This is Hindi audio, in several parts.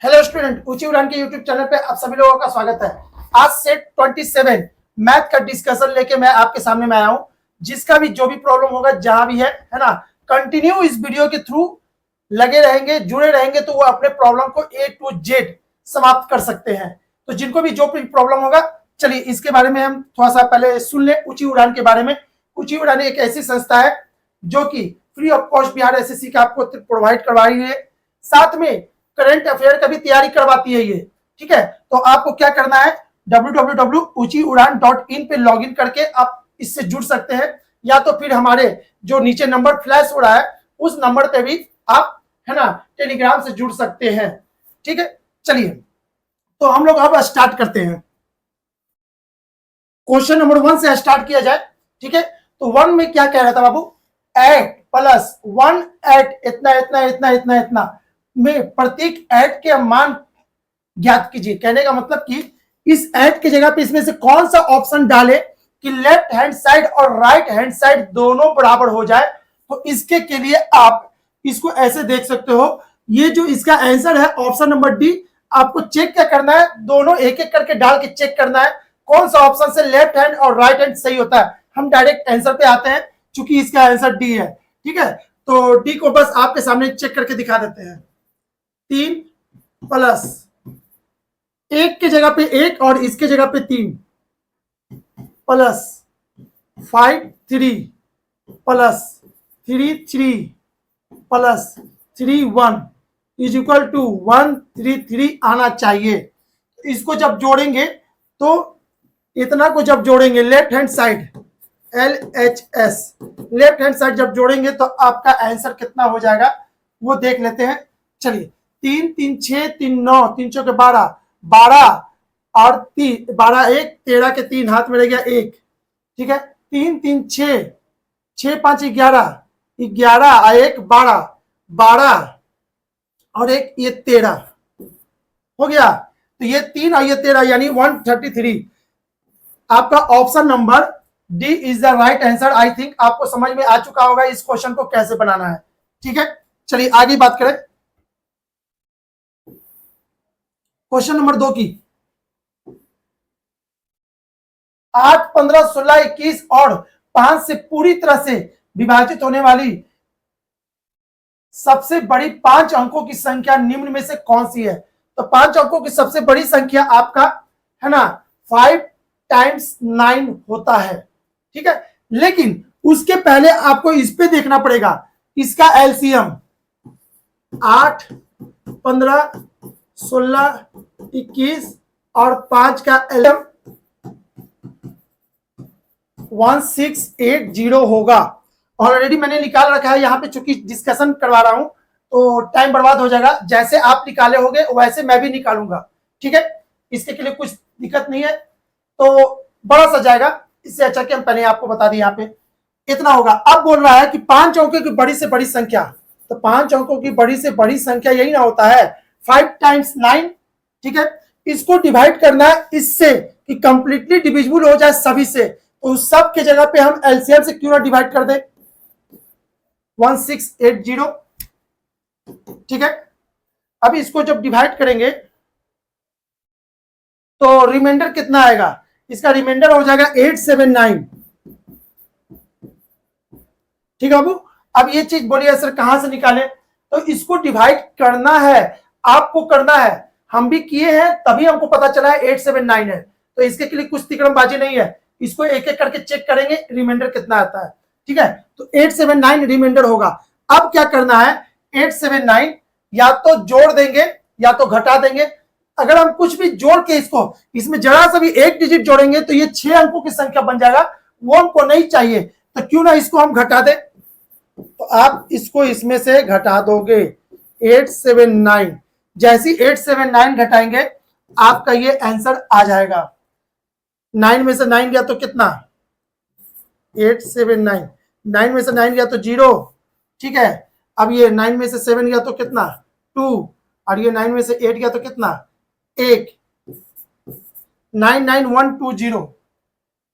हेलो स्टूडेंट, ऊंची उड़ान के यूट्यूब चैनल पे आप सभी लोगों का स्वागत है। आज से 27 मैथ का डिस्कशन लेके मैं आपके सामने में आया हूं। जिसका भी जो भी प्रॉब्लम होगा जहां भी है ना, कंटिन्यू इस वीडियो के थ्रू लगे रहेंगे, जुड़े रहेंगे तो वो अपने प्रॉब्लम को A to Z समाप्त कर सकते हैं। तो जिनको भी जो भी प्रॉब्लम होगा, चलिए इसके बारे में हम थोड़ा सा पहले सुन ले ऊंची उड़ान के बारे में। ऊंची उड़ान एक ऐसी संस्था है जो कि free of cost Bihar SSC का आपको प्रोवाइड करवा रही है, साथ में करंट अफेयर का भी तैयारी करवाती है ये। ठीक है, तो आपको क्या करना है, www.uchiudan.in पे लॉगिन करके आप इससे जुड़ सकते हैं, या तो फिर हमारे जो नीचे नंबर फ्लैश हो रहा है उस नंबर पे भी आप है ना टेलीग्राम से जुड़ सकते हैं। ठीक है, चलिए तो हम लोग अब स्टार्ट करते हैं। क्वेश्चन नंबर 1 से स्टार्ट किया जाए। ठीक है, तो 1 में क्या कह रहा था बाबू, 8 प्लस 1 8 इतना इतना इतना इतना इतना में प्रत्येक 8 के मान ज्ञात कीजिए। कहने का मतलब कि इस 8 की जगह पे इसमें से कौन सा ऑप्शन डाले कि लेफ्ट हैंड साइड और राइट हैंड साइड दोनों बराबर हो जाए। तो इसके के लिए आप इसको ऐसे देख सकते हो, ये जो इसका आंसर है ऑप्शन नंबर डी। आपको चेक क्या करना है, दोनों एक एक करके डाल के चेक करना है कौन सा ऑप्शन से लेफ्ट हैंड और राइट हैंड सही होता है। हम डायरेक्ट आंसर पे आते हैं क्योंकि इसका आंसर डी है। ठीक है, तो डी को बस आपके सामने चेक करके दिखा देते हैं। 3 प्लस 1 की जगह पे 1 और इसके जगह पे 3 plus 5 3 plus 3 3 plus 3 1 is equal to 1 3 3 आना चाहिए। इसको जब जोड़ेंगे तो इतना को जब जोड़ेंगे left hand side LHS left hand side जब जोड़ेंगे तो आपका आंसर कितना हो जाएगा वो देख लेते हैं। चलिए 3 3 6 3 9 3 चौके 12 12 और 3 12 1 13 के 3 हाथ में रह गया 1। ठीक है, 3 3 6 6 5 11 11 और 1 12 12 और 1 ये 13 हो गया। तो ये 3 और ये 13 यानी 133। आपका option number D is the right answer. I think आपको समझ में आ चुका होगा इस क्वेश्चन को कैसे बनाना है। ठीक है, चलिए आगे बात करें क्वेश्चन नंबर 2 की। 8 15 16 21 और 5 से पूरी तरह से विभाजित होने वाली सबसे बड़ी 5 अंकों की संख्या निम्न में से कौन सी है। तो 5 अंकों की सबसे बड़ी संख्या आपका है ना 5 टाइम्स 9 होता है। ठीक है, लेकिन उसके पहले आपको इस पे देखना पड़ेगा, इसका एलसीएम 8 15 16 21 और 5 का एलसीएम 1680 होगा। ऑलरेडी मैंने निकाल रखा है यहाँ पे, चूंकि डिस्कशन करवा रहा हूं तो टाइम बर्बाद हो जाएगा। जैसे आप निकाले होंगे वैसे मैं भी निकालूंगा। ठीक है, इसके लिए कुछ दिक्कत नहीं है, तो बड़ा सा जाएगा। इससे अच्छा कि हम पहले आपको बता दें, यहाँ पे इतना होगा। अब बोल रहा है कि 5 अंकों की बड़ी से बड़ी संख्या, तो 5 अंकों की बड़ी से बड़ी संख्या यही ना होता है 5 टाइम्स 9। ठीक है, इसको डिवाइड करना है इससे कि कंप्लीटली डिविजिबल हो जाए सभी से। तो सब के जगह पे हम एलसीएम से क्यों ना डिवाइड कर दे 1680। ठीक है, अब इसको जब डिवाइड करेंगे तो रिमाइंडर कितना आएगा, इसका रिमाइंडर हो जाएगा 879। ठीक है बाबू, अब ये चीज बोलिए सर कहां से निकाले, तो इसको डिवाइड करना है, आपको करना है। हम भी किए हैं तभी हमको पता चला है 879 है। तो इसके लिए कुछ तिकड़मबाजी नहीं है, इसको एक एक करके चेक करेंगे रिमाइंडर कितना आता है। ठीक है, तो 879 रिमाइंडर होगा। अब क्या करना है, 879 या तो जोड़ देंगे या तो घटा देंगे। अगर हम कुछ भी जोड़ के इसको इसमें जरा सा भी एक डिजिट जोड़ेंगे तो ये 6 अंकों की संख्या बन जाएगा, वो हमको नहीं चाहिए। तो क्यों ना इसको हम घटा दें, तो आप इसको इसमें से घटा दोगे 879। जैसी 879 घटाएंगे आपका ये आंसर आ जाएगा। 9 में से 9 गया तो कितना 879, 9 में से 9 गया तो 0। ठीक है, अब ये 9 में से 7 गया तो कितना 2, और ये 9 में से 8 गया तो कितना 1। 99120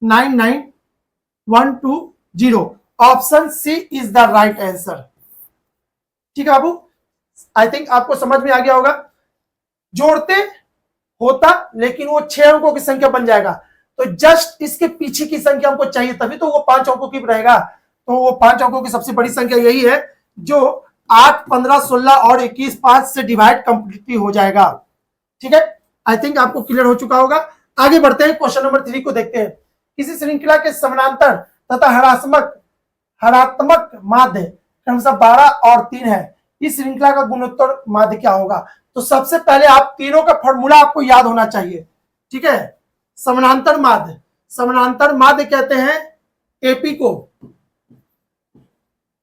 99120। Option C is the right answer. ठीक है बाबू, आई थिंक आपको समझ में आ गया होगा। जोड़ते होता, लेकिन वो 6 अंकों की संख्या बन जाएगा। तो जस्ट इसके पीछे की संख्या हमको चाहिए, तभी तो वो 5 अंकों की रहेगा। तो वो 5 अंकों की सबसे बड़ी संख्या यही है जो 8, 15, 16 और 21 5 से डिवाइड कंप्लीटली हो जाएगा। ठीक है, आई थिंक आपको क्लियर हो चुका होगा। आगे बढ़ते हैं, क्वेश्चन नंबर 3 को देखते हैं। किसी श्रृंखला के समानांतर तथा हरात्मक माध्य क्रमशः 12 और 3 है, इस श्रृंखला का गुणोत्तर माध्य क्या होगा? तो सबसे पहले आप तीनों का फॉर्मूला आपको याद होना चाहिए। ठीक है, समानांतर माध्य कहते हैं एपी को।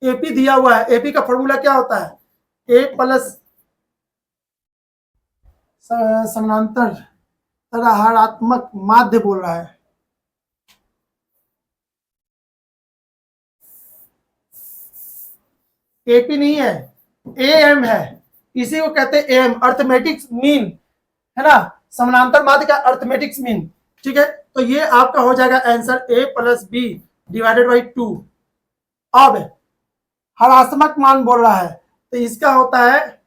एपी दिया हुआ है, एपी का फॉर्मूला क्या होता है? ए प्लस समानांतर तथा हरात्मक माध्य बोल रहा है। एपी नहीं है, एएम है, इसी को कहते हैं एएम, अर्थमेटिक्स मीन, है ना, समानांतर माध्य का अर्थमेटिक्स मीन। ठीक है, तो ये आपका हो जाएगा answer A plus B divided by 2। अब हरात्मक मान बोल रहा है, तो इसका होता है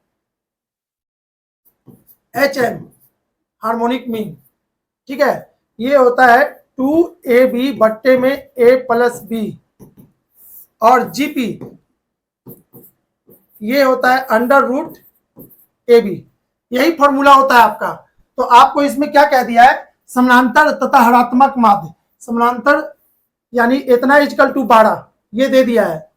एच एम, हार्मोनिक मीन। ठीक है, ये होता है 2ab बट्टे में a प्लस बी, और जीपी ये होता है अंडर रूट ए बी। यही फॉर्मूला होता है आपका। तो आपको इसमें क्या कह दिया है? समानांतर तथा हरात्मक माध्य। समानांतर यानी इतना इजकल टू 12 ये दे दिया है,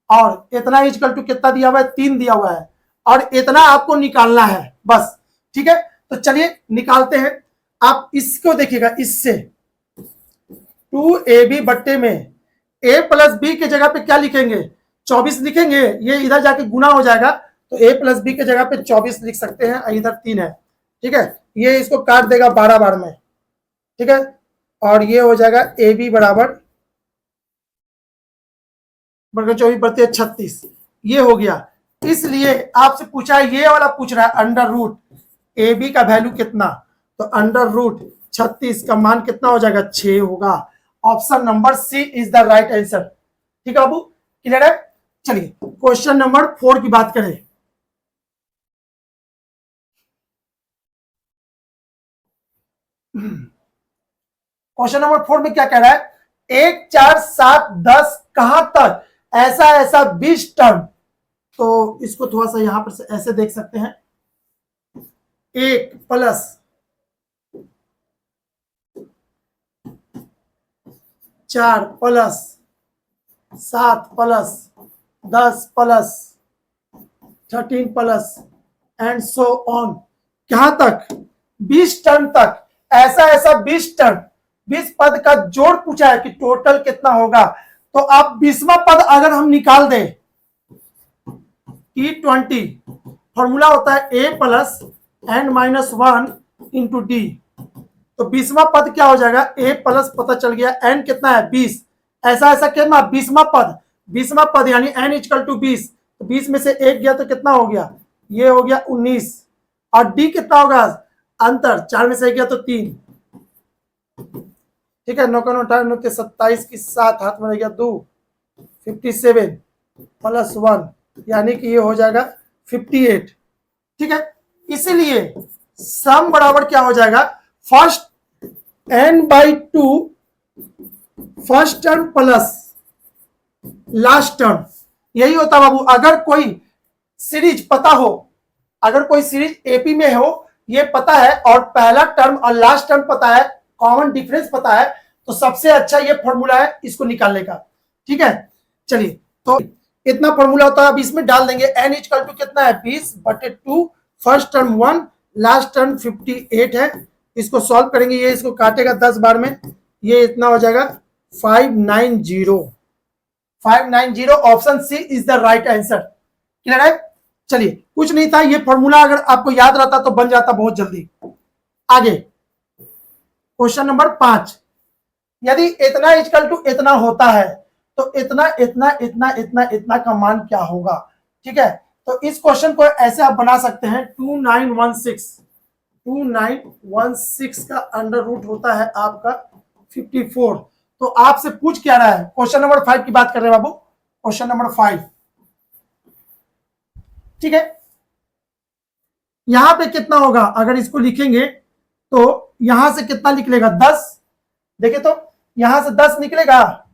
और इतना इजकल टू कितना दिया हुआ है? 3 दिया हुआ है, और इतना आपको निकालना है बस। ठीक है, तो चलिए निकालते हैं। आप इसको देखिएगा, इससे 2ab बट्टे में a प्लस बी के जगह पे क्या लिखेंगे? 24 लिखेंगे। ये इधर जाके गुना हो जाएगा, तो a प्लस बी के जगह पे 24 लिख सकते हैं, इधर 3 है। ठीक है, ये इसको काट देगा 12 बार में। ठीक है, और ये हो जाएगा ए बी बराबर 24 बटे 36, ये हो गया। इसलिए आपसे पूछा है, ये वाला पूछ रहा है अंडर रूट ए बी का वैल्यू कितना, तो अंडर रूट 36 का मान कितना हो जाएगा? 6 होगा। Option number C is the right answer. ठीक है बाबू, क्लियर है? चलिए क्वेश्चन नंबर 4 की बात करें। क्वेश्चन नंबर 4 में क्या कह रहा है? 1, 4, 7, 10 कहां तक ऐसा ऐसा 20 टर्म। तो इसको थोड़ा सा यहां पर से ऐसे देख सकते हैं, 1 plus 4 plus 7 plus 10 plus 13 plus and so on, कहां तक? 20 टर्म तक। ऐसा ऐसा 20 टर्म, 20 पद का जोड़ पूछा है कि टोटल कितना होगा। तो आप 20वां पद अगर हम निकाल दें, T20 फॉर्मूला होता है a plus n minus 1 into D. तो 20वां पद क्या हो जाएगा? a प्लस पता चल गया, n कितना है? 20। ऐसा ऐसा कितना? 20वां पद, 20वां पद यानी n इक्वल टू 20। तो 20 में से 1 गया तो कितना हो गया? ये हो गया 19। और d कितना होगा? अंतर 4 में से 1 गया तो 3। ठीक है, 9 का 9 के 27 की 7 हाथ में रह गया 2, 57 प्लस 1 यानी कि ये हो जाएगा 58। ठीक है, इसीलिए सम बराबर क्या हो जाएगा? First n/2 first term plus last term. यही होता बाबू। अगर कोई सीरीज पता हो, अगर कोई सीरीज एपी में हो, ये पता है, और पहला टर्म और लास्ट टर्म पता है, कॉमन डिफरेंस पता है, तो सबसे अच्छा ये फॉर्मूला है इसको निकालने का। ठीक है, चलिए तो इतना फॉर्मूला होता है। अब इसमें डाल देंगे n इक्वल टू कितना है? 20 बटे 2, फर्स्ट टर्म 1, लास्ट टर्म 58 है। इसको सॉल्व करेंगे, ये इसको काटेगा 10 बार में, ये इतना हो जाएगा 590। Option C is the right answer. Clear है? चलिए, कुछ नहीं था, ये फॉर्मूला अगर आपको याद रहता तो बन जाता बहुत जल्दी। आगे क्वेश्चन नंबर 5, यदि इतना इक्वल टू इतना होता है तो इतना इतना इतना इतना इतना का मान क्या होगा? ठीक है, तो इस क्वेश्चन को ऐसे आप बना सकते हैं, 2916 का अंडर रूट होता है आपका 54। तो आपसे पूछ क्या रहा है? क्वेश्चन नंबर 5 की बात कर रहे हैं बाबू, क्वेश्चन नंबर 5। ठीक है, यहां पे कितना होगा, अगर इसको लिखेंगे तो यहां से कितना निकलेगा 10, देखिए तो यहां से 10 निकलेगा,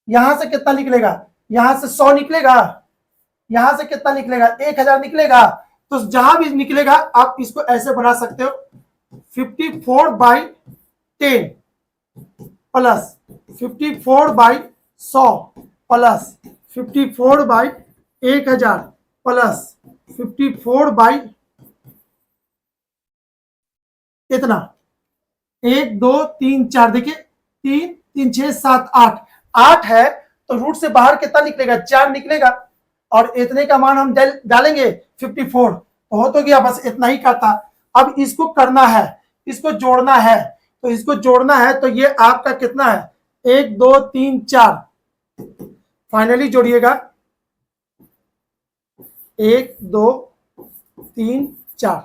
यहां से कितना निकलेगा, यहां से 100 निकलेगा, यहां से कितना निकलेगा 1000 निकलेगा। तो जहां भी निकलेगा आप इसको ऐसे बना सकते हो 54/10 प्लस 54/100 प्लस 54/1000 प्लस 54 इतना 1 2 3 4, देखिए 3 3 6 7 8, 8 है तो रूट से बाहर कितना निकलेगा 4 निकलेगा, और इतने का मान हम डालेंगे 54, तो हो तो गया, बस इतना ही का था। अब इसको करना है, इसको जोड़ना है, तो इसको जोड़ना है तो ये आपका कितना है 1 2 3 4, फाइनली जोड़िएगा 1 2 3 4,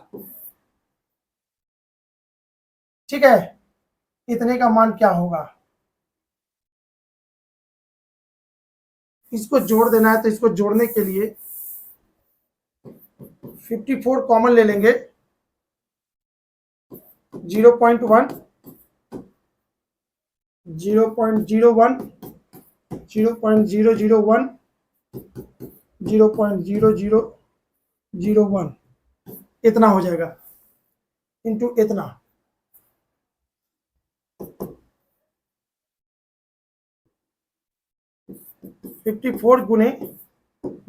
ठीक है। इतने का मान क्या होगा, इसको जोड़ देना है, तो इसको जोड़ने के लिए 54 कॉमन ले लेंगे, 0.1 0.01 0.001 0.0001, इतना हो जाएगा इंटू इतना, 54 गुने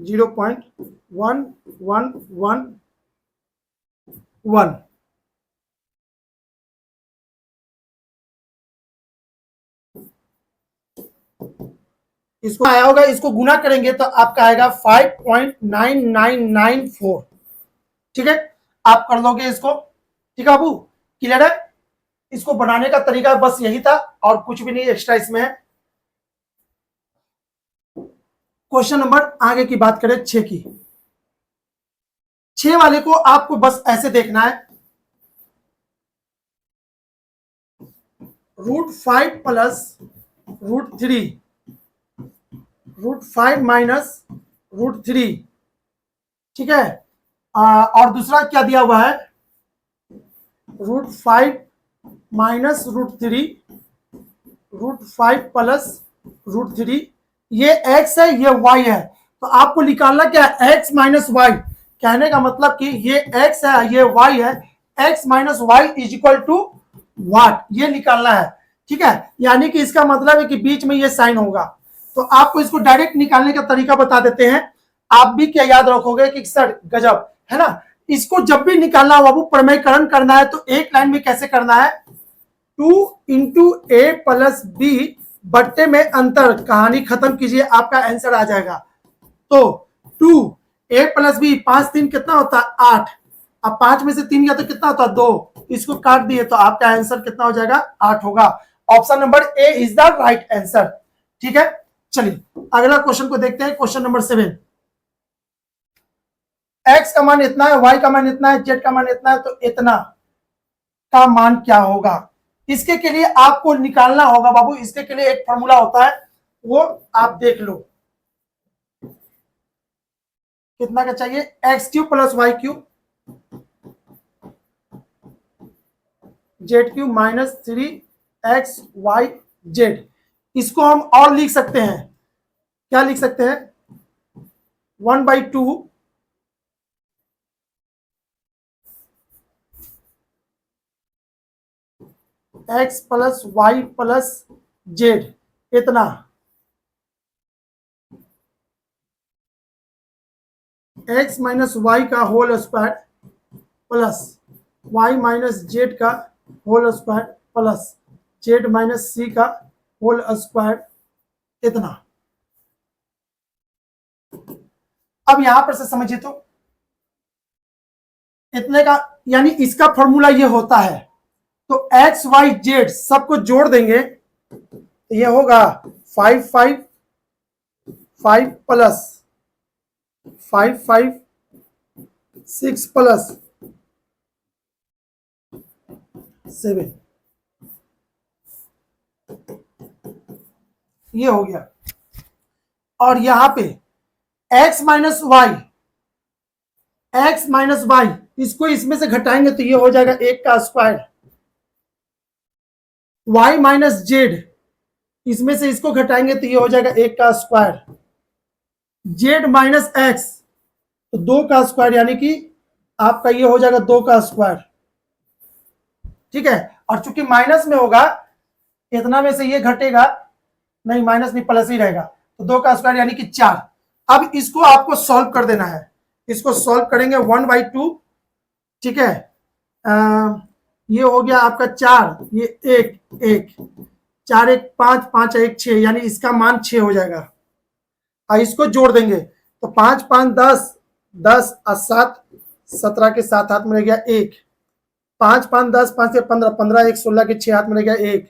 0.1111, इसको आया होगा, इसको गुना करेंगे तो आपका आएगा 5.9994, ठीक है। आप कर लोगे इसको, ठीक है बाबू, क्लियर है। इसको बनाने का तरीका बस यही था और कुछ भी नहीं एक्स्ट्रा इसमें है। क्वेश्चन नंबर आगे की बात करें 6 की, 6 वाले को आपको बस ऐसे देखना है, √5 प्लस √3 √5 माइनस √3, ठीक है। और दूसरा क्या दिया हुआ है √5 माइनस √3 √5 प्लस √3, ये x है ये y है, तो आपको निकालना क्या है x माइनस वाई, कहने का मतलब कि ये x है ये y है, x minus Y is equal to what, ये निकालना है, ठीक है। यानी कि इसका मतलब है कि बीच में ये साइन होगा, तो आपको इसको डायरेक्ट निकालने का तरीका बता देते हैं। आप भी क्या याद रखोगे कि सर गजब है ना, इसको जब भी निकालना हो बाबू प्रमेयकरण करना है तो एक लाइन में कैसे करना है, 2 इंटू ए प्लस बी बट्टे में अंतर, कहानी खत्म कीजिए, आपका आंसर आ जाएगा। तो 2 ए प्लस बी, 5 3 कितना होता है 8, अब 5 में से 3 गया तो कितना होता है 2, इसको काट दिए तो आपका आंसर कितना हो जाएगा 8 होगा। Option number A is the right answer, ठीक है। चलिए अगला क्वेश्चन को देखते हैं, क्वेश्चन नंबर 7, एक्स का मान इतना है, वाई का मान इतना है, जेड का मान इतना है, तो इतना का मान क्या होगा। इसके के लिए आपको निकालना होगा बाबू, इसके के लिए एक फॉर्मूला होता है, वो आप देख लो, कितना का चाहिए, X cube plus Y cube Z cube minus 3xyz। इसको हम और लिख सकते हैं, क्या लिख सकते हैं 1/2 x plus Y plus Z, इतना x माइनस वाई का whole square plus y minus Z का whole square plus Z minus C का होल स्क्वायर, इतना। अब यहां पर से समझिए तो इतने का, यानी इसका फॉर्मूला ये होता है, तो एक्स वाई जेड सबको जोड़ देंगे तो ये होगा 5 5 5 प्लस 5 5 6 प्लस 7, ये हो गया। और यहां पे x minus Y X minus Y, इसको इसमें से घटाएंगे तो ये हो जाएगा 1 का स्क्वायर। वाई माइनस जेड, इसमें से इसको घटाएंगे तो ये हो जाएगा 1 का स्क्वायर। जेड माइनस एक्स, तो 2 का स्क्वायर, यानी कि आपका ये हो जाएगा 2 का स्क्वायर। ठीक है, और चूंकि माइनस में होगा, इतना में से ये घटेगा, नहीं माइनस नहीं प्लस ही रहेगा, तो 2 का स्क्वायर यानी कि 4। अब इसको आपको सॉल्व कर देना है, इसको सॉल्व करेंगे 1/2। ठीक है, ये हो गया आपका 4, ये 1 4 1 5 5 1 6, यानी इसका मान 6 हो जाएगा। और इसको जोड़ देंगे तो 5 5 10 10 और 7 17 के 7 हाथ में रह गया 1, 5 5 10 5 से 15 15 1 16 के 6 हाथ में रह गया 1,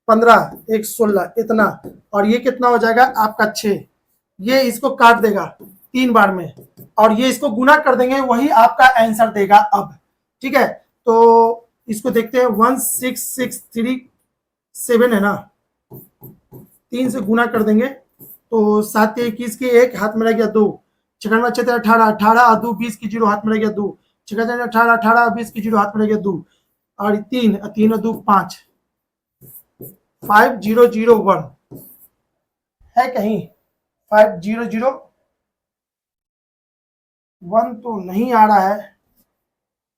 15 1 16 इतना, और ये कितना हो जाएगा आपका 6। ये इसको काट देगा 3 बार में, और ये इसको गुना कर देंगे, वही आपका आंसर देगा अब। ठीक है, तो इसको देखते हैं, 16637 है ना, 3 से गुना कर देंगे तो 7 21 के 1 हाथ में रह गया 2, 6 6 18 18 और 2 20 की 0 हाथ में रह गया 2, 6 18 18 20 की 0 हाथ में रह गया 2, और 3 3 और 2 5 5001 है कहीं, 5001 तो नहीं आ रहा है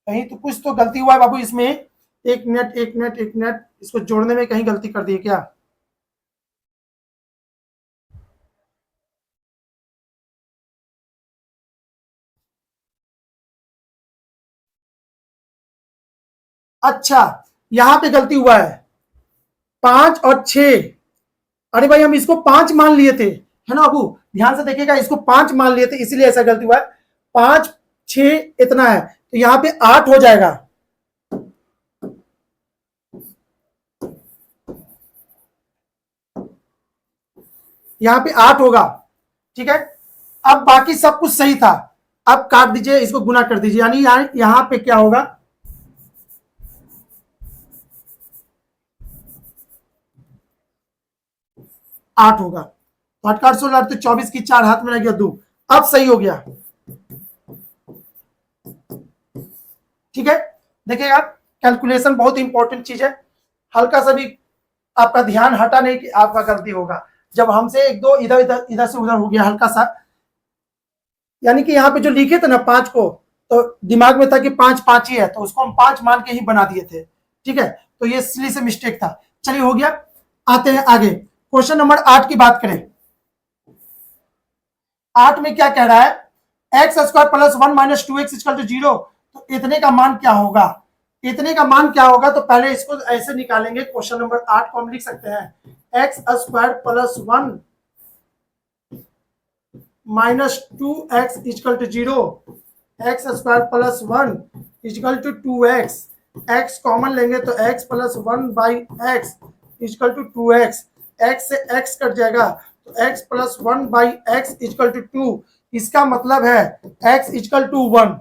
कहीं, तो कुछ तो गलती हुआ है बाबू इसमें। एक मिनट, इसको जोड़ने में कहीं गलती कर दी क्या? अच्छा, यहां पे गलती हुआ है, 5 और 6। अरे भाई हम इसको 5 मान लिए थे, है ना बाबू, ध्यान से देखिएगा, इसको 5 मान लिए थे, इसीलिए ऐसा गलती हुआ है। 5 6 इतना है, तो यहाँ पे 8 हो जाएगा। यहाँ पे 8 होगा। ठीक है, अब बाकी सब कुछ सही था, अब काट दीजिए, इसको गुना कर दीजिए, यानी यहाँ पे क्या होगा, 8 होगा। तो 8 8 16 तो 24 की 4 हाथ में रह गया 2, अब सही हो गया। ठीक है, देखिएगा, कैलकुलेशन बहुत इंपॉर्टेंट चीज है, हल्का सा भी आपका ध्यान हटा नहीं कि आपका गलती होगा। जब हमसे एक दो इधर से उधर हो गया हल्का सा, यानी कि यहाँ पे जो लिखे थे ना 5 को, तो दिमाग में था कि 5 5 ही है, तो उसको हम 5 मान के ही बना दिए थे। ठीक है, तो ये इसलिए से मिस्टेक था। चलिए हो गया, आते हैं आगे, क्वेश्चन नंबर 8 की बात करें। 8 में क्या कह रहा है, X square plus 1 minus 2x equal to 0, तो इतने का मान क्या होगा, इतने का मान क्या होगा, तो पहले इसको ऐसे निकालेंगे। क्वेश्चन नंबर 8 को हम लिख सकते हैं X square plus 1 minus 2x equal to 0, X square plus 1 equal to 2x, x common लेंगे तो x plus 1 by X equal to 2x, x से x कट जाएगा तो x plus 1 by X equal to 2, इसका मतलब है x इक्वल टू 1।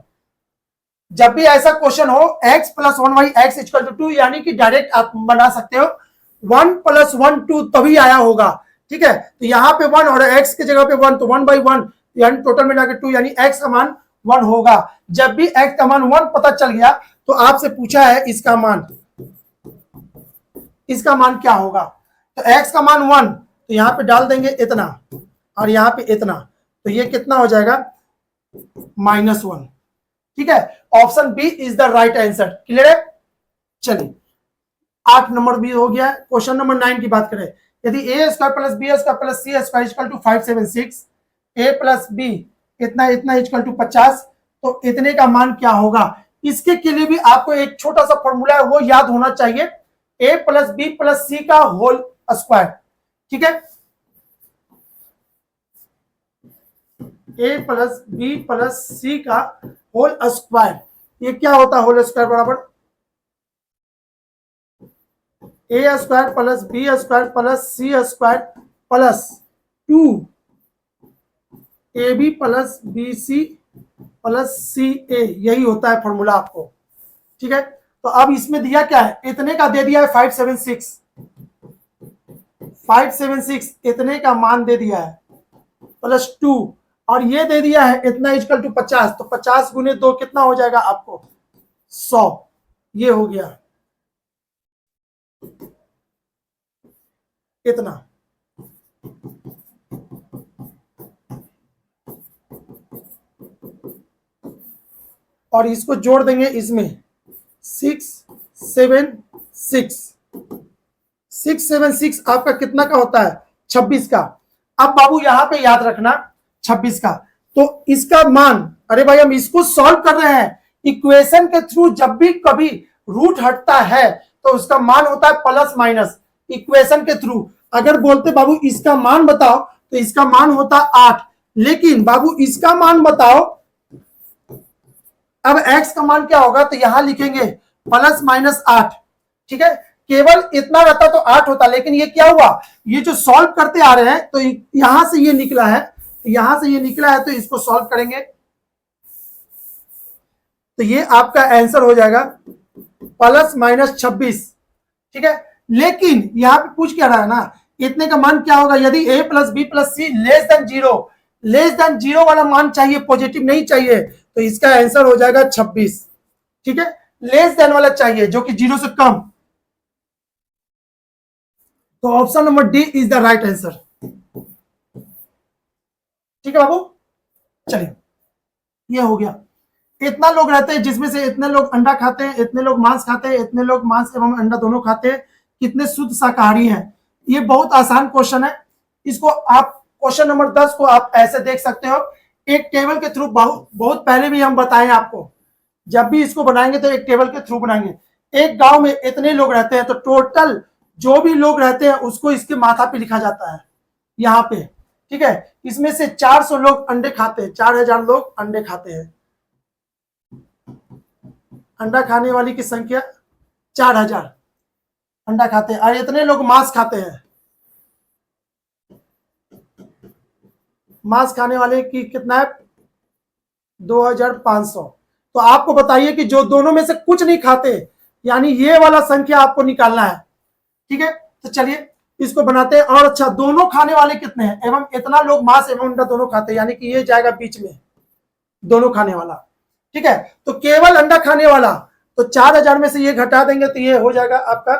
जब भी ऐसा क्वेश्चन हो x plus 1 by X equal to 2, यानी कि डायरेक्ट आप बना सकते हो 1 प्लस 1 2 तभी आया होगा। ठीक है, तो यहाँ पे 1 और x की जगह पे 1, तो 1 बाई 1 यानी टोटल मिला के 2, यानी x का मान 1 होगा। जब भी x का मान 1 पता चल गया तो आपसे पूछा है इसका मान क्या होगा, तो x का मान 1, तो यहाँ पे डाल देंगे इतना और यहाँ पे इतना, तो ये कितना हो जाएगा -1। ठीक है, option B is the right answer. Clear है? चलिए 8 नंबर भी हो गया। क्वेश्चन नंबर 9 की बात करें, यदि A square plus B square plus C square equal to 576, A plus B इतना इतना इक्वल टू 50, तो इतने का मान क्या होगा। इसके के लिए भी आपको एक छोटा सा फॉर्मूला है वो याद होना चाहिए, ए प्लस बी प्लस सी का होल स्क्वायर। ठीक है, ए प्लस बी प्लस सी का होल स्क्वायर, ये क्या होता है होल स्क्वायर बराबर A square plus B square plus C square plus 2 A B plus B C plus C A, यही होता है फॉर्मूला आपको। ठीक है, तो अब इसमें दिया क्या है, इतने का दे दिया है 576 इतने का मान दे दिया है, प्लस 2 और ये दे दिया है इतना इक्वल टू 50, तो 50 गुने 2 कितना हो जाएगा आपको 100, ये हो गया इतना। और इसको जोड़ देंगे इसमें 676 आपका कितना का होता है 26 का। अब बाबू यहां पे याद रखना 26 का, तो इसका मान, अरे भाई हम इसको सॉल्व कर रहे हैं, इक्वेशन के थ्रू जब भी कभी रूट हटता है तो उसका मान होता है प्लस माइनस, इक्वेशन के थ्रू। अगर बोलते बाबू इसका मान बताओ तो इसका मान होता 8, लेकिन बाबू इसका मान बताओ, अब x का मान क्या होगा, तो यहां लिखेंगे प्लस माइनस 8, ठीक है। केवल इतना रहता तो 8 होता, लेकिन ये क्या हुआ, ये जो सॉल्व करते आ रहे हैं तो यहां से ये निकला है, यहां से ये निकला है, तो इसको सॉल्व करेंगे तो ये आपका आंसर हो जाएगा प्लस माइनस 26, ठीक है। लेकिन यहां पे पूछ क्या रहा है ना, इतने का मान क्या होगा, यदि a plus B plus C less than zero वाला मान चाहिए, पॉजिटिव नहीं चाहिए, तो इसका आंसर हो जाएगा 26, ठीक है। लेस देन वाला चाहिए जो कि 0 से कम, तो option number D is the right answer, ठीक है बाबू। चलिए ये हो गया। इतना लोग रहते हैं जिसमें से इतने लोग अंडा खाते हैं, इतने लोग मांस खाते हैं, इतने लोग मांस एवं अंडा दोनों खाते हैं, कितने शुद्ध शाकाहारी हैं। ये बहुत आसान क्वेश्चन है, इसको आप क्वेश्चन नंबर 10 को आप ऐसे देख सकते हो, एक टेबल के थ्रू, बहुत पहले भी हम बताएं आपको, जब भी इसको बनाएंगे तो एक टेबल के थ्रू बनाएंगे। एक गांव में इतने लोग रहते हैं तो टोटल जो भी लोग रहते हैं उसको इसके माथा पे लिखा जाता है यहाँ पे, ठीक है। इसमें से 400 लोग अंडे खाते हैं, 4000 लोग अंडे खाते हैं, अंडा खाने वाली की संख्या 4000 अंडा खाते हैं, और इतने लोग मांस खाते हैं, मांस खाने वाले की कितना है 2500। तो आपको बताइए कि जो दोनों में से कुछ नहीं खाते, यानी ये वाला संख्या आपको निकालना है, ठीक है। तो चलिए इसको बनाते हैं। और अच्छा, दोनों खाने वाले कितने हैं, एवं इतना लोग मांस एवं अंडा दोनों खाते हैं, यानी कि ये जाएगा बीच में दोनों खाने वाला, ठीक है। तो केवल अंडा खाने वाला, तो 4000 में से ये घटा देंगे तो ये हो जाएगा आपका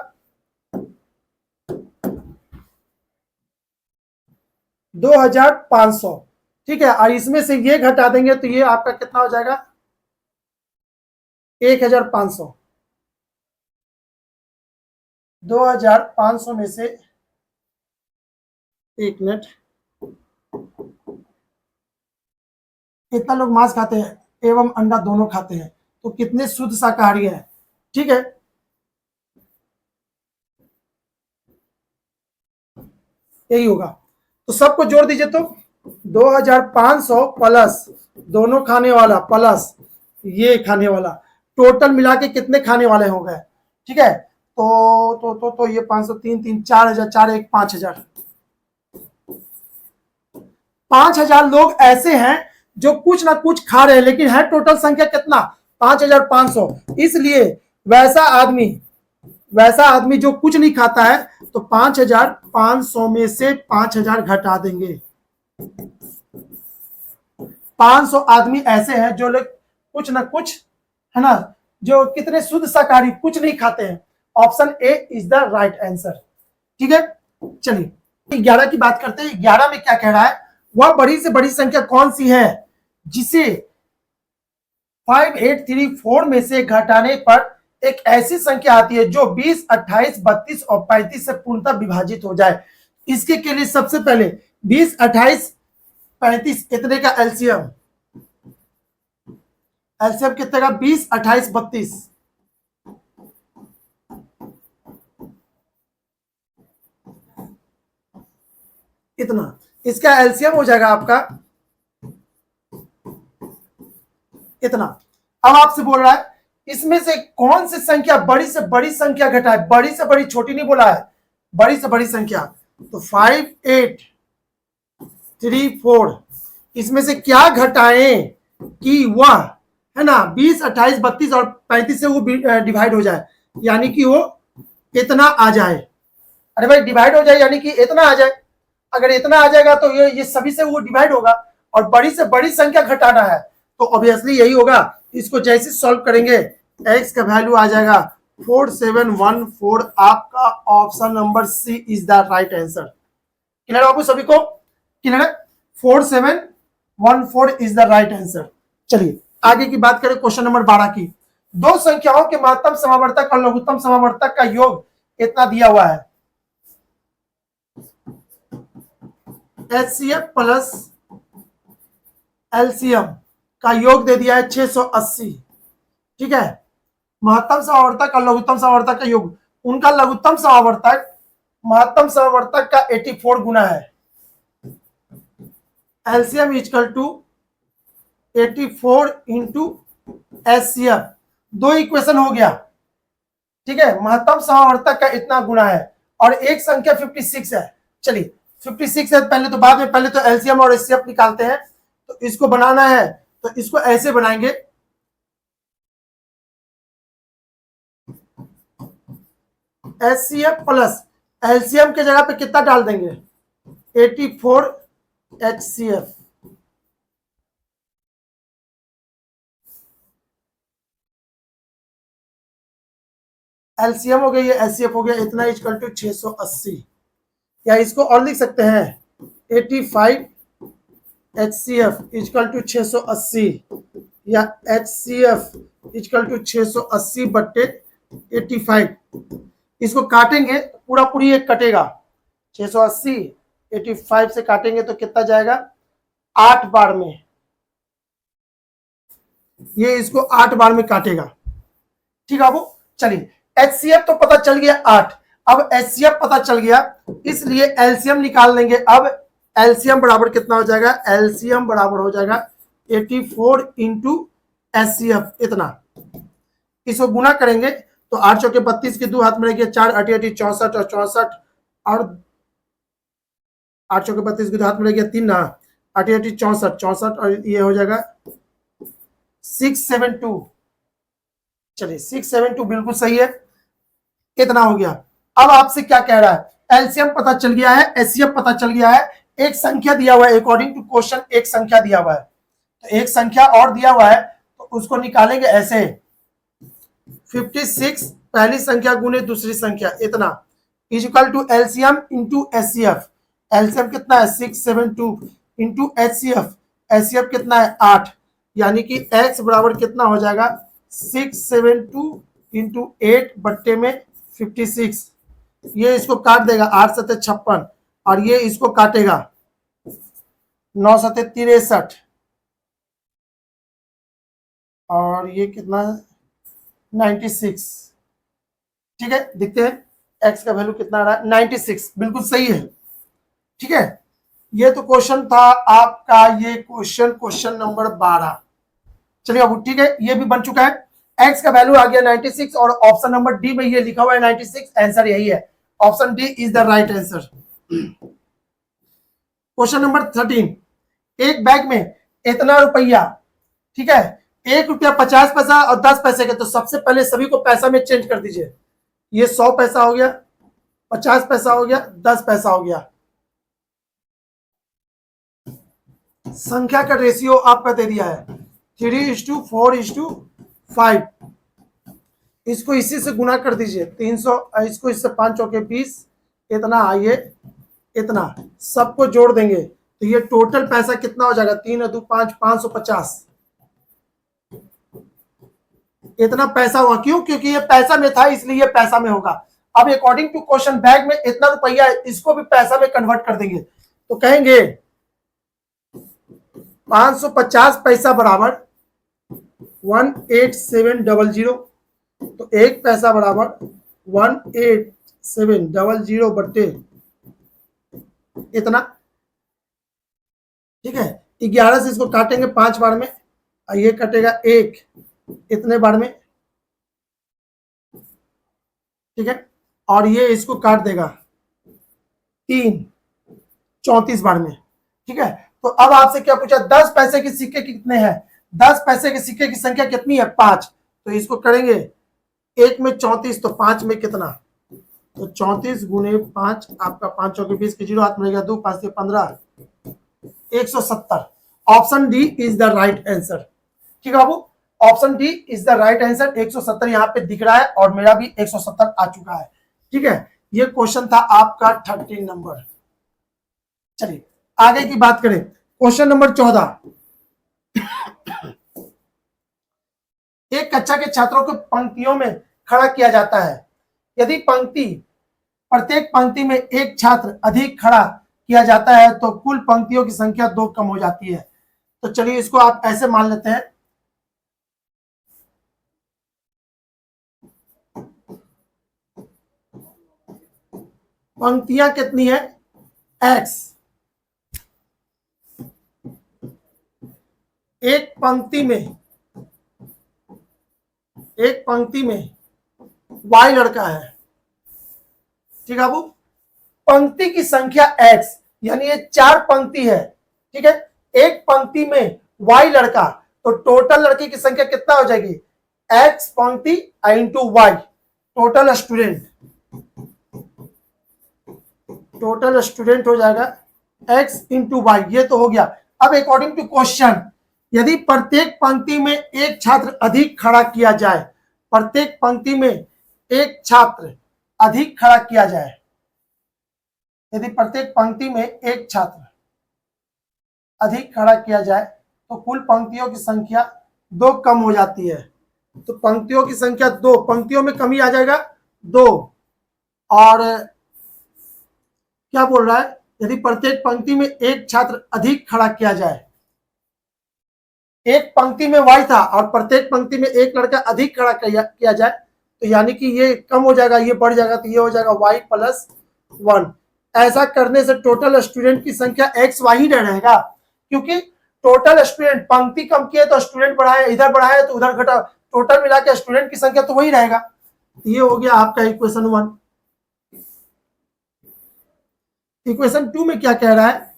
2500, ठीक है। और इसमें से ये घटा देंगे तो ये आपका कितना हो जाएगा 1500। 2500 में से, एक मिनट, इतना लोग मांस खाते हैं एवं अंडा दोनों खाते हैं, तो कितने शुद्ध शाकाहारी हैं, ठीक है। यही होगा, तो सबको जोड़ दीजिए, तो 2500 प्लस दोनों खाने वाला प्लस ये खाने वाला, टोटल मिला के कितने खाने वाले हो गए, ठीक है। तो ये 500, 3 3 4000, 4 1 5000, 5000 लोग ऐसे हैं जो कुछ ना कुछ खा रहे हैं, लेकिन है टोटल संख्या कितना 5500। इसलिए वैसा आदमी जो कुछ नहीं खाता है, तो 5500 में से 5000 घटा देंगे। 500 आदमी ऐसे हैं जो लोग कुछ ना कुछ, है ना, जो कितने शुद्ध शाकाहारी कुछ नहीं खाते हैं। Option A is the right answer, ठीक है। चलिए 11 की बात करते हैं। 11 में क्या कह रहा है, वह बड़ी से बड़ी संख्या कौन सी है जिसे 5834 में से घटाने पर एक ऐसी संख्या आती है जो 20, 28, 32 और 35 से पूर्णतः विभाजित हो जाए। इसके के लिए सबसे पहले 20, 28, 35 इतने का एलसीएम कितने का 20, 28, 32, इतना, इसका एलसीएम हो जाएगा आपका इतना। अब आपसे बोल रहा है इसमें से कौन सी संख्या बड़ी से बड़ी संख्या घटाए, बड़ी से बड़ी, छोटी नहीं बोला है, बड़ी से बड़ी संख्या। तो 5834 इसमें से क्या घटाएं कि वह, है ना, 20, 28, 32 और 35 से वो डिवाइड हो जाए, यानी कि वो इतना आ जाए। अरे भाई डिवाइड हो जाए यानी कि इतना आ जाए, अगर इतना आ जाएगा तो ये सभी से वो डिवाइड होगा, और बड़ी से बड़ी संख्या घटाना है तो ऑब्वियसली यही होगा। इसको जैसे सॉल्व करेंगे x का वैल्यू आ जाएगा 4714। आपका option number C is the right answer. Clear बाबू सभी को? क्लियर है? 4714 इज द राइट आंसर। चलिए आगे की बात करें क्वेश्चन नंबर 12 की। दो संख्याओं के महत्तम समावर्तक और लघुत्तम समावर्तक का योग इतना दिया हुआ है। HCF प्लस LCM का योग दे दिया है 680। ठीक है, महत्तम समावर्तक और लघुत्तम समावर्तक का योग, उनका लघुत्तम समावर्तक महत्तम समावर्तक का 84 गुना है। LCM equal to 84 into HCF, दो इक्वेशन हो गया। ठीक है, महत्तम समावर्तक का इतना गुना है और एक संख्या 56 है। चलिए 56 है पहले तो, बाद में पहले तो LCM और HCF निकालते हैं। तो इसको बनाना है तो इसको ऐसे बनाएंगे, HCF प्लस LCM के जगह पे कितना डाल देंगे 84 HCF। LCM हो गया, ये HCF हो गया, इतना इक्वल टू 680। या इसको और लिख सकते हैं 85 HCF इक्वल टू 680 या HCF इक्वल टू 680 बट्टे 85। इसको काटेंगे पूरा पूरी एक कटेगा, 680 85 से काटेंगे तो कितना जाएगा 8 बार में, ये इसको 8 बार में काटेगा। ठीक है वो, चलिए HCF तो पता चल गया 8, अब HCF पता चल गया इसलिए LCM निकाल लेंगे। अब LCM बराबर कितना हो जाएगा, LCM बराबर हो जाएगा 84 इंटू HCF इतना। इसको गुना करेंगे तो 8 चौके 32 की 2 हाथ में रखिए, 4 8 8 64 और 64 और 8 चौके 32 की 2 हाथ में रखिए 3 ना 8 8 64 64 और ये हो जाएगा 672। चलिए 672 बिल्कुल सही है, कितना हो गया। अब आपसे क्या कह रहा है, LCM पता चल गया है, HCF पता चल गया है, एक संख्या दिया हुआ है अकॉर्डिंग टू क्वेश्चन, एक संख्या दिया हुआ है तो एक संख्या और दिया हुआ है तो उसको निकालेंगे ऐसे 56 पहली संख्या गुने दूसरी संख्या इतना equal to LCM into HCF। LCM कितना है 672 इंटू HCF कितना है 8, यानी कि x बराबर कितना हो जाएगा 672 इंटू 8 बट्टे में 56। ये इसको काट देगा 8 सते 56 और ये इसको काटेगा 9 सते 63 और ये कितना 96। ठीक है, देखते हैं x का वैल्यू कितना आ रहा है 96, बिल्कुल सही है। ठीक है, ये तो क्वेश्चन था आपका, ये क्वेश्चन नंबर 12। चलिए अब ठीक है, ये भी बन चुका है, x का वैल्यू आ गया 96 और ऑप्शन नंबर डी में ये लिखा हुआ है 96, आंसर यही है, option D is the right answer. Question number 13, एक बैग में इतना रुपया, ठीक है, 1 रुपया 50 पैसा और 10 पैसे के, तो सबसे पहले सभी को पैसा में चेंज कर दीजिए। ये 100 पैसा हो गया, 50 पैसा हो गया, 10 पैसा हो गया। संख्या का रेशियो आपका दे दिया है 3:4:5। इसको इसी से गुना कर दीजिए 300, इसको इससे 5 चौके 20 इतना आइए इतना, सबको जोड़ देंगे तो ये टोटल पैसा कितना हो जाएगा 3 2 5 550 इतना पैसा हुआ। क्यों? क्योंकि ये पैसा में था इसलिए ये पैसा में होगा। अब अकॉर्डिंग टू क्वेश्चन बैग में इतना रुपया है, इसको भी पैसा में कन्वर्ट कर देंगे तो कहेंगे 550 पैसा बराबर 18700, तो 1 पैसा बराबर 18700 बट्टे इतना। ठीक है, 11 से इसको काटेंगे 5 बार में और ये कटेगा 1 इतने बार में। ठीक है, और ये इसको काट देगा 3 34 बार में। ठीक है, तो अब आपसे क्या पूछा 10 पैसे के सिक्के कितने हैं, 10 पैसे के सिक्के की संख्या कितनी है 5, तो इसको करेंगे 1 में 34 तो 5 में कितना, तो 34 गुने 5 आपका 5 चौके 20 की 0 हाथ में रहेगा 2 5 से 15 170। Option D is the right answer. ठीक है बाबू, option D is the right answer. 170 यहाँ पे दिख रहा है और मेरा भी 170 आ चुका है। ठीक है, ये क्वेश्चन था आपका 13 नंबर। चलिए आगे की बात करें, क्वेश्चन नंबर 14। एक कक्षा के छात्रों को पंक्तियों में खड़ा किया जाता है। यदि प्रत्येक पंक्ति में एक छात्र अधिक खड़ा किया जाता है तो कुल पंक्तियों की संख्या 2 कम हो जाती है। तो चलिए इसको आप ऐसे मान लेते हैं, पंक्तियां कितनी है, x। एक पंक्ति में y लड़का है। ठीक है बाबू, पंक्ति की संख्या x, यानी ये 4 पंक्ति है। ठीक है, एक पंक्ति में y लड़का, तो टोटल लड़के की संख्या कितना हो जाएगी, x पंक्ति इंटू y, टोटल स्टूडेंट हो जाएगा x इंटू वाई। ये तो हो गया। अब अकॉर्डिंग टू क्वेश्चन, यदि प्रत्येक पंक्ति में एक छात्र अधिक खड़ा किया जाए, प्रत्येक पंक्ति में एक छात्र अधिक खड़ा किया जाए, यदि प्रत्येक पंक्ति में एक छात्र अधिक खड़ा किया जाए तो कुल पंक्तियों की संख्या 2 कम हो जाती है। तो पंक्तियों की संख्या 2, पंक्तियों में कमी आ जाएगा 2। और क्या बोल रहा है, यदि प्रत्येक पंक्ति में एक छात्र अधिक खड़ा किया जाए, एक पंक्ति में y था और प्रत्येक पंक्ति में एक लड़का अधिक खड़ा किया जाए, तो यानी कि ये कम हो जाएगा, ये बढ़ जाएगा, तो ये हो जाएगा y प्लस 1। ऐसा करने से टोटल स्टूडेंट की संख्या x y ही रहेगा, क्योंकि टोटल स्टूडेंट, पंक्ति कम किए तो स्टूडेंट बढ़ाए, इधर बढ़ाए तो उधर घटा, टोटल मिला के स्टूडेंट की संख्या तो वही रहेगा। ये हो गया आपका इक्वेशन 1। इक्वेशन 2 में क्या कह रहा है,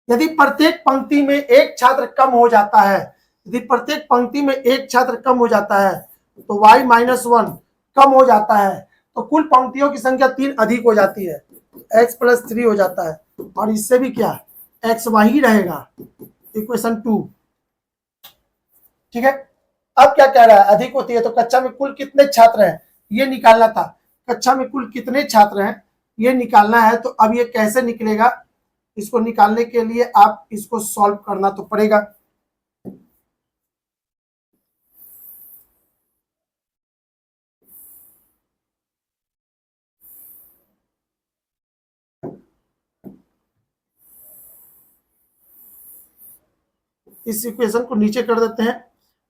यदि प्रत्येक पंक्ति में एक छात्र कम हो जाता है, यदि प्रत्येक पंक्ति में एक छात्र कम हो जाता है तो y माइनस 1 कम हो जाता है, तो कुल पंक्तियों की संख्या 3 अधिक हो जाती है, x प्लस 3 हो जाता है, और इससे भी क्या x y ही रहेगा, इक्वेशन 2। ठीक है, अब क्या कह रहा है, अधिक होती है तो कक्षा में कुल कितने छात्र हैं ये निकालना था। कक्षा में कुल कितने छात्र हैं ये निकालना है। तो अब ये कैसे निकलेगा, इसको निकालने के लिए आप इसको सॉल्व करना तो पड़ेगा। इस इक्वेशन को नीचे कर देते हैं,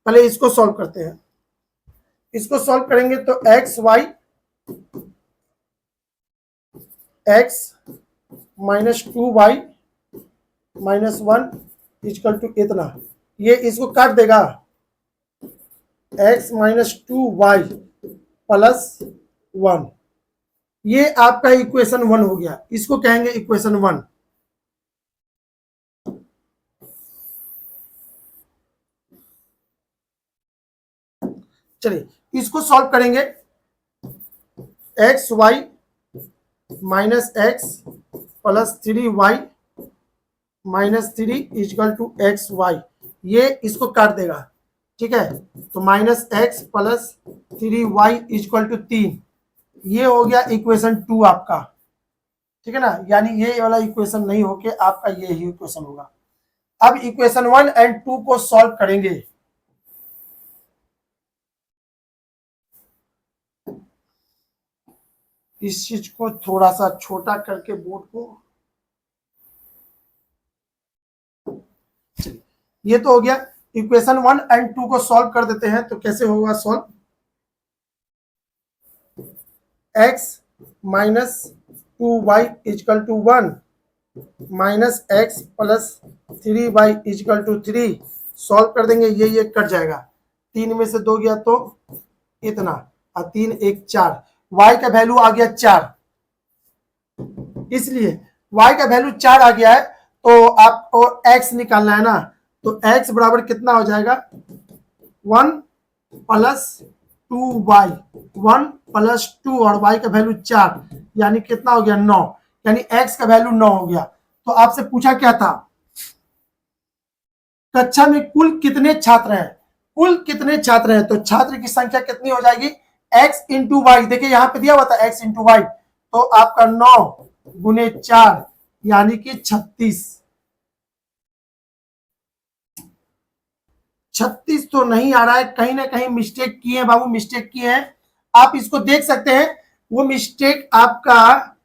पहले इसको सॉल्व करते हैं। इसको सॉल्व करेंगे तो x minus 2y minus 1 equal to इतना, ये इसको काट देगा, x माइनस 2y प्लस 1, ये आपका इक्वेशन 1 हो गया। इसको कहेंगे इक्वेशन 1। चलिए इसको सॉल्व करेंगे, X Y minus x plus 3y minus 3 equal to X Y, ये इसको काट देगा। ठीक है, तो minus x plus 3y equal to 3, ये हो गया इक्वेशन 2 आपका। ठीक है ना, यानी ये वाला इक्वेशन नहीं होके आपका ये ही इक्वेशन होगा। अब इक्वेशन 1 एंड 2 को सॉल्व करेंगे। इस चीज को थोड़ा सा छोटा करके बोर्ड को, ये तो हो गया। इक्वेशन 1 एंड 2 को सॉल्व कर देते हैं, तो कैसे होगा solve, x minus 2y equal to 1 minus x plus 3y equal to 3, solve कर देंगे, ये कट जाएगा, 3 में से 2 गया तो इतना, और 3 1 4, y का वैल्यू आ गया 4, इसलिए y का वैल्यू 4 आ गया है। तो आपको x निकालना है ना, तो x बराबर कितना हो जाएगा, 1 प्लस 2y, 1 प्लस 2 और y का वैल्यू 4, यानी कितना हो गया 9, यानी x का वैल्यू 9 हो गया। तो आपसे पूछा क्या था, कक्षा में कुल कितने छात्र हैं, कुल कितने छात्र हैं, तो छात्र की संख्या कितनी हो जाएगी, x इंटू वाई, देखिए यहां पे दिया हुआ था x इंटू वाई, तो आपका 9 × 4 यानी कि 36। 36 तो नहीं आ रहा है, कहीं ना कहीं मिस्टेक किए हैं बाबू, मिस्टेक किए हैं, आप इसको देख सकते हैं, वो मिस्टेक आपका,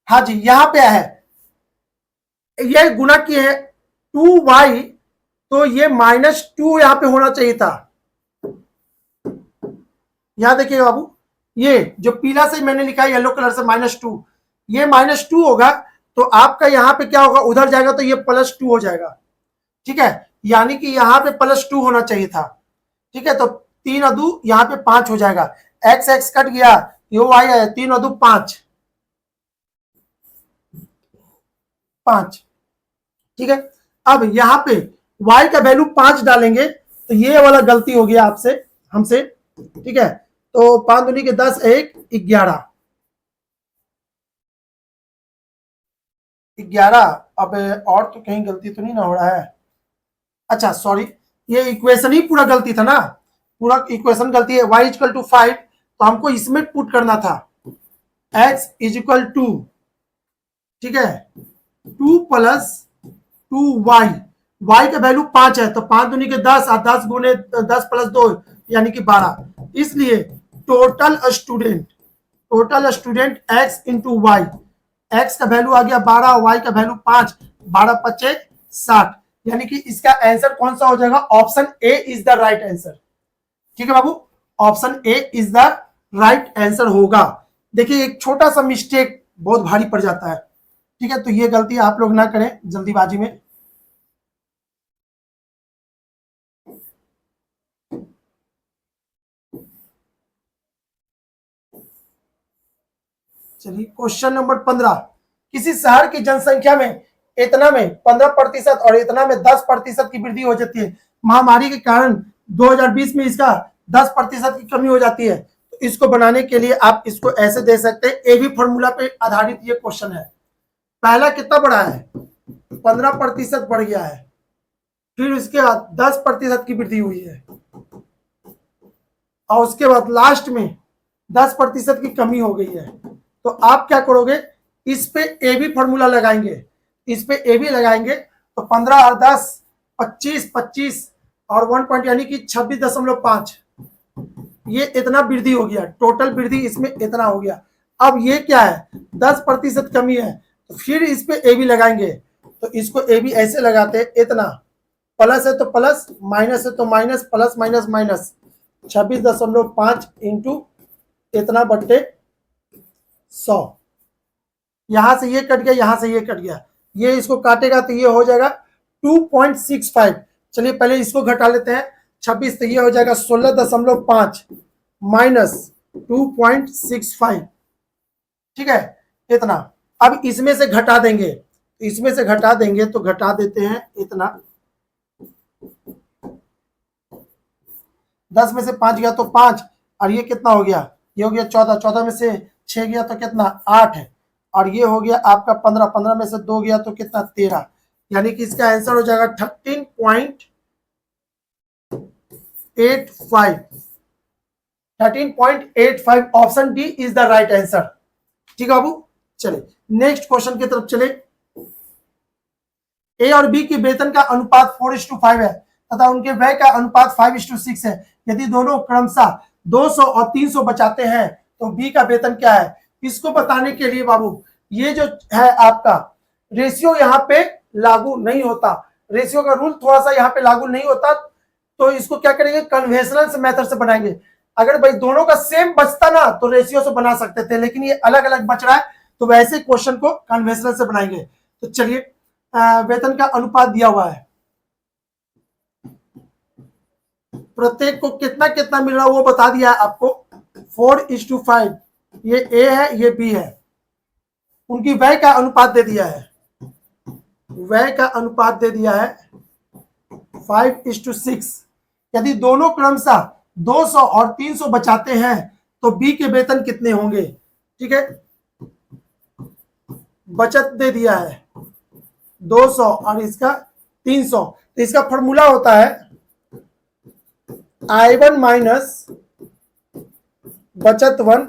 हाँ जी यहां पे है, ये गुना किए हैं 2y, तो ये -2 यहां पे होना चाहिए था। यहां देखिए बाबू, ये जो पीला से मैंने लिखा है येलो कलर से -2, ये -2 होगा, तो आपका यहां पे क्या होगा, उधर जाएगा तो ये +2 हो जाएगा, ठीक है, यानी कि यहां पे +2 होना चाहिए था, ठीक है, तो 3 और 2 यहां पे 5 हो जाएगा, x x कट गया, ये y आया, 3 और 2 5, ठीक है। अब यहां पे y का वैल्यू 5 डालेंगे, तो ये वाला गलती हो गया आपसे, हमसे, ठीक है, तो 5 दूनी के 10, 1 11, 11, अब और तो कहीं गलती तो नहीं ना हो रहा है, अच्छा सॉरी, ये इक्वेशन ही पूरा गलती था ना, पूरा इक्वेशन गलती है, y इक्वल टू 5, तो हमको इसमें पुट करना था x इज इक्वल टू, ठीक है, 2 + 2y, y का वैल्यू 5 है, तो 5 दूनी के 10 और 10 गुने 10 + 2 यानी कि 12, इसलिए total student x into y, x का वैल्यू आ गया 12, y का वैल्यू 5, 12 × 5 = 60, यानी कि इसका आंसर कौन सा हो जाएगा, option A is the right answer, ठीक है बाबू, option A is the right answer होगा। देखिए एक छोटा सा मिस्टेक बहुत भारी पड़ जाता है, ठीक है, तो ये गलती आप लोग ना करें जल्दीबाजी में। चलिए क्वेश्चन नंबर 15, किसी शहर की जनसंख्या में इतना में 15% और इतना में 10% की वृद्धि हो जाती है, महामारी के कारण 2020 में इसका 10% की कमी हो जाती है, तो इसको बनाने के लिए आप इसको ऐसे दे सकते हैं, ए बी फॉर्मूला पे आधारित ये क्वेश्चन है। पहला कितना बढ़ा है, 15% बढ़ गया है, फिर उसके बाद 10% की वृद्धि हुई है, और उसके बाद लास्ट में 10% की कमी हो गई है, तो आप क्या करोगे, इस पे ए बी फॉर्मूला लगाएंगे, इस पे ए बी लगाएंगे, तो 15 और 10 25, 25 और 1 पॉइंट यानी कि 26.5, ये इतना वृद्धि हो गया, टोटल वृद्धि इसमें इतना हो गया। अब ये क्या है, 10% कमी है, तो फिर इस पे ए बी लगाएंगे, तो इसको ए बी ऐसे लगाते हैं, इतना प्लस है तो प्लस, माइनस है तो minus, plus minus minus, 26.5 into इतना बट्टे 100, यहां से ये कट गया, यहां से ये कट गया, ये इसको काटेगा तो ये हो जाएगा 2.65, चलिए पहले इसको घटा लेते हैं, 26 तो ये हो जाएगा 16.5 माइनस 2.65, ठीक है, इतना। अब इसमें से घटा देंगे, इसमें से घटा देंगे, तो घटा देते हैं इतना, 10 में से 5 गया तो 5, और ये कितना हो गया, ये हो गया 14, 14 में से 6 गया तो कितना 8 है, और ये हो गया आपका 15, 15 में से 2 गया तो कितना 13, यानी कि इसका आंसर हो जाएगा 13.85, option D is the right answer, ठीक है बाबू। चले नेक्स्ट क्वेश्चन की तरफ चले। ए और बी के वेतन का अनुपात 4:5 है तथा उनके व्यय का अनुपात 5:6 है, यदि दोनों क्रमशः 200 और 300 बचाते हैं तो बी का वेतन क्या है। इसको बताने के लिए बाबू ये जो है आपका रेशियो यहाँ पे लागू नहीं होता, रेशियो का रूल थोड़ा सा यहाँ पे लागू नहीं होता, तो इसको क्या करेंगे कन्वेंशनल मेथड से बनाएंगे। अगर भाई दोनों का सेम बचता ना तो रेशियो से बना सकते थे, लेकिन ये अलग अलग बच रहा है तो वैसे क्वेश्चन को कन्वेंशनल से बनाएंगे। तो चलिए वेतन का अनुपात दिया हुआ है, प्रत्येक को कितना कितना मिल रहा है वो बता दिया है आपको, 4:5, ये ए है ये बी है। उनकी व्यय का अनुपात दे दिया है, व्यय का अनुपात दे दिया है 5:6। यदि दोनों क्रमशः 200 और 300 बचाते हैं तो बी के वेतन कितने होंगे। ठीक है, बचत दे दिया है, 200 और इसका 300। तो इसका फॉर्मूला होता है I1 माइनस बचत 1,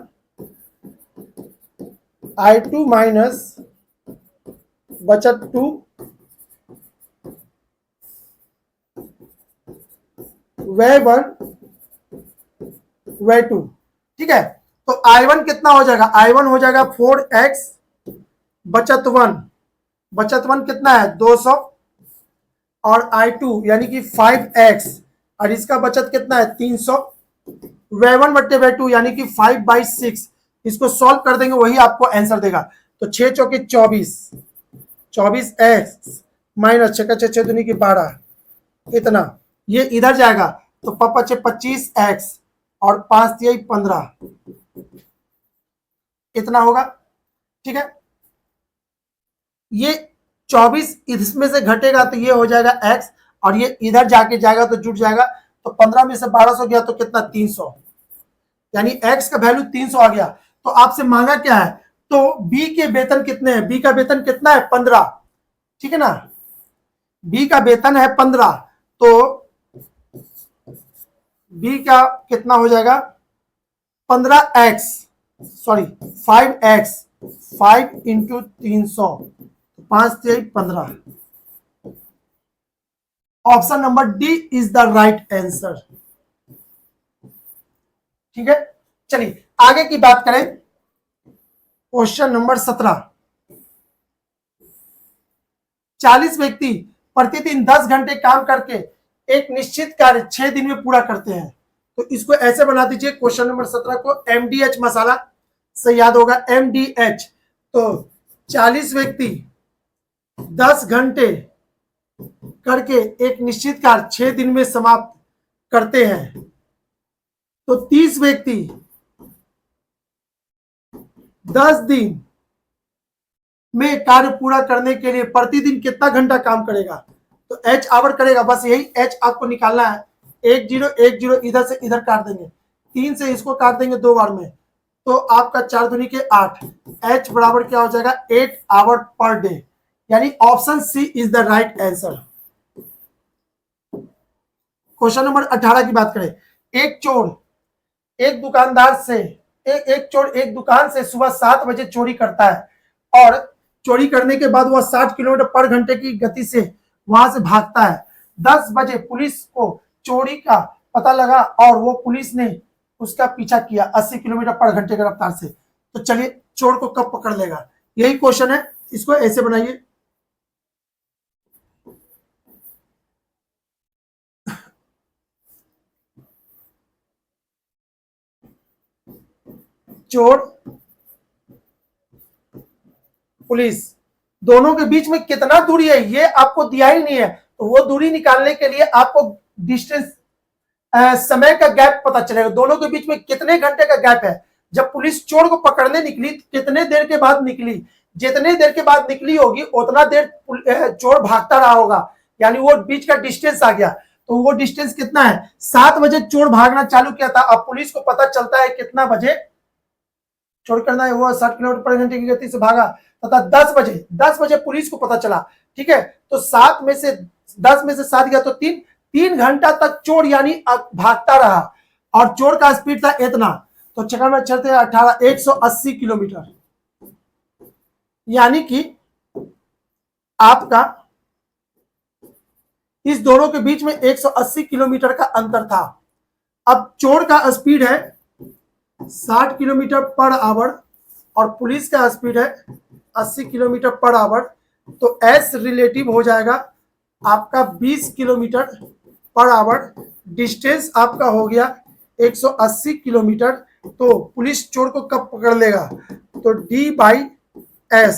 I2 माइनस बचत 2, वह 1 वह 2। ठीक है, तो I1 कितना हो जाएगा, I1 हो जाएगा 4x बचत 1, बचत 1 कितना है 200, और I2 यानी कि 5x और इसका बचत कितना है 300, वह 1 बट्टे वह 2 यानी कि 5/6। इसको सॉल्व कर देंगे वही आपको आंसर देगा। तो 6 चौके 24, 24x माइनस 6 का 6 दूनी की 12, इतना ये इधर जाएगा तो पापा 25x और 5 दिया 15, इतना होगा। ठीक है, ये 24 इसमें से घटेगा तो ये हो जाएगा x, और ये इधर जाके जाएगा तो जुट जाएगा। तो 15 में से 1200 गया तो कितना 300, यानी x का वैल्यू 300 आ गया। तो आपसे मांगा क्या है, तो b के वेतन कितने हैं, b का वेतन कितना है 15। ठीक है ना, b का वेतन है 15, तो b का कितना हो जाएगा 15x, सॉरी 5x, 5 इंटू 300, 5 से 15। Option number D is the right answer. ठीक है, चलिए आगे की बात करें। क्वेश्चन नंबर 17, 40 व्यक्ति प्रतिदिन 10 घंटे काम करके एक निश्चित कार्य 6 दिन में पूरा करते हैं। तो इसको ऐसे बना दीजिए, क्वेश्चन नंबर 17 को MDH मसाला से याद होगा, MDH। तो 40 व्यक्ति 10 घंटे करके एक निश्चित कार्य 6 दिन में समाप्त करते हैं। तो 30 व्यक्ति 10 दिन में कार्य पूरा करने के लिए प्रतिदिन कितना घंटा काम करेगा। तो H आवर करेगा, बस यही H आपको निकालना है। 1 0 1 0 इधर से इधर काट देंगे, 3 से इसको काट देंगे 2 बार में, तो आपका 4 दूनी के 8। H बराबर क्या हो जाएगा 8 आवर पर डे, यानी option C is the right answer. Question number 18 की बात करें। एक चोर एक दुकानदार से एक चोर एक दुकान से सुबह 7 बजे चोरी करता है और चोरी करने के बाद वह 60 किलोमीटर पर घंटे की गति से वहां से भागता है। 10 बजे पुलिस को चोरी का पता लगा और वो पुलिस ने उसका पीछा किया 80 किलोमीटर पर घंटे की रफ्तार से। तो चलिए चोर को कब पकड़ लेगा, यही क्वेश्चन है। इसको ऐसे बनाइए, चोर पुलिस दोनों के बीच में कितना दूरी है ये आपको दिया ही नहीं है। तो वो दूरी निकालने के लिए आपको डिस्टेंस समय का गैप पता चलेगा, दोनों के बीच में कितने घंटे का गैप है। जब पुलिस चोर को पकड़ने निकली कितने देर के बाद निकली, जितने देर के बाद निकली होगी उतना देर चोर भागता रहा होगा, यानी वो बीच का डिस्टेंस आ गया। तो वो डिस्टेंस कितना है, 7 बजे चोर भागना चालू किया था, अब पुलिस को पता चलता है कितना बजे चोरी करना है, वो 60 किलोमीटर पर घंटे की गति से भागा तथा 10 बजे पुलिस को पता चला। ठीक है, तो 7 में से 10 में से 7 गया तो 3 घंटा तक चोर यानी भागता रहा, और चोर का स्पीड था इतना। तो चक्कर में चलते 18 180 किलोमीटर, यानी कि आपका इस दोनों के बीच में 180 किलोमीटर का अंतर था। अब चोर का स्पीड है 60 किलोमीटर पर आवर और पुलिस का स्पीड है 80 किलोमीटर पर आवर। तो एस रिलेटिव हो जाएगा आपका 20 किलोमीटर पर आवर। डिस्टेंस आपका हो गया 180 किलोमीटर। तो पुलिस चोर को कब पकड़ लेगा, तो D/S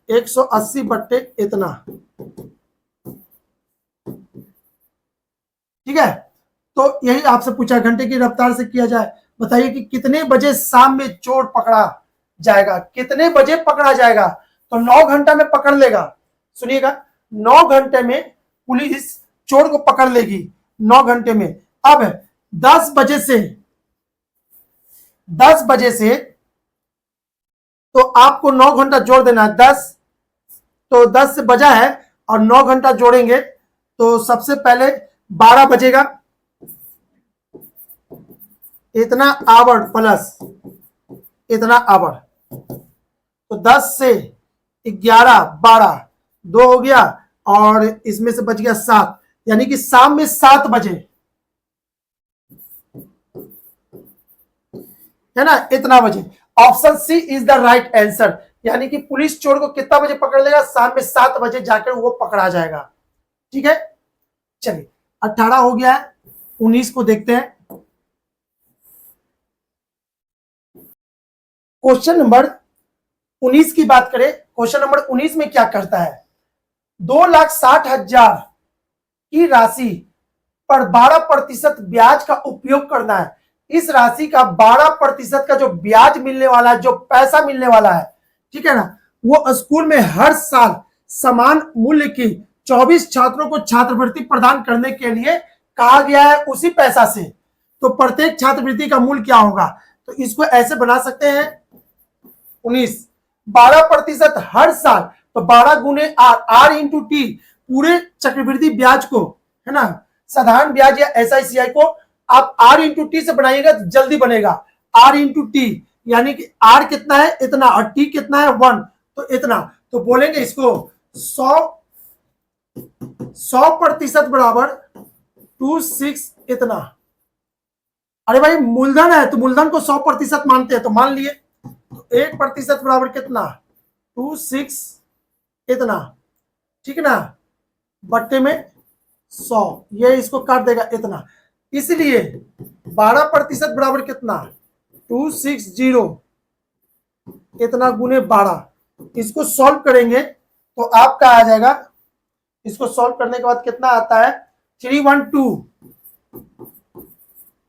180 बट्टे इतना। ठीक है, तो यही आपसे पूछा घंटे की रफ्तार से किया जाए, बताइए कि कितने बजे शाम में चोर पकड़ा जाएगा, कितने बजे पकड़ा जाएगा। तो 9 घंटा में पकड़ लेगा। सुनिएगा, 9 घंटे में पुलिस चोर को पकड़ लेगी, 9 घंटे में। अब 10 बजे से तो आपको 9 घंटा जोड़ देना है, 10 तो 10 से बजा है और 9 घंटा जोड़ेंगे तो सबसे पहले 12 बजेगा, इतना आवर प्लस इतना आवर, तो 10 से 11 12 2 हो गया और इसमें से बच गया 7, यानी कि शाम में 7 बजे, है ना, इतना बजे। Option C is the right answer, यानी कि पुलिस चोर को कितना बजे पकड़ लेगा, शाम में 7 बजे जाकर वो पकड़ा जाएगा। ठीक है, चलिए 18 हो गया है, 19 को देखते हैं। क्वेश्चन नंबर 19 की बात करें, क्वेश्चन नंबर 19 में क्या करता है, 2,60,000 की राशि पर 12% ब्याज का उपयोग करना है। इस राशि का 12% का जो ब्याज मिलने वाला है, जो पैसा मिलने वाला है, ठीक है ना, वो स्कूल में हर साल समान मूल्य की 24 छात्रों को छात्रवृत्ति प्रदान करने के लिए कहा गया है उसी पैसा से। तो प्रत्येक छात्रवृत्ति का मूल्य क्या होगा, तो इसको ऐसे बना सकते हैं 19, 12% हर साल, तो 12 गुने आर इंटू टी, पूरे चक्रवृद्धि ब्याज को, है ना, साधारण ब्याज या एसआईसीआई को आप आर इंटू टी से बनाइएगा तो जल्दी बनेगा। आर इंटू टी यानी कि आर कितना है, इतना, और टी कितना है 1, तो इतना, तो बोलेंगे इसको 100% बराबर 26 इतना। अरे भाई मूलधन है तो मूलधन को 100% मानते हैं, तो मान लिए, तो 1% बराबर कितना, 26 इतना, ठीक है ना, बट्टे में 100, ये इसको काट देगा इतना, इसलिए 12% बराबर कितना, 260 इतना गुने 12। इसको सॉल्व करेंगे तो आपका आ जाएगा, इसको सॉल्व करने के बाद कितना आता है, 312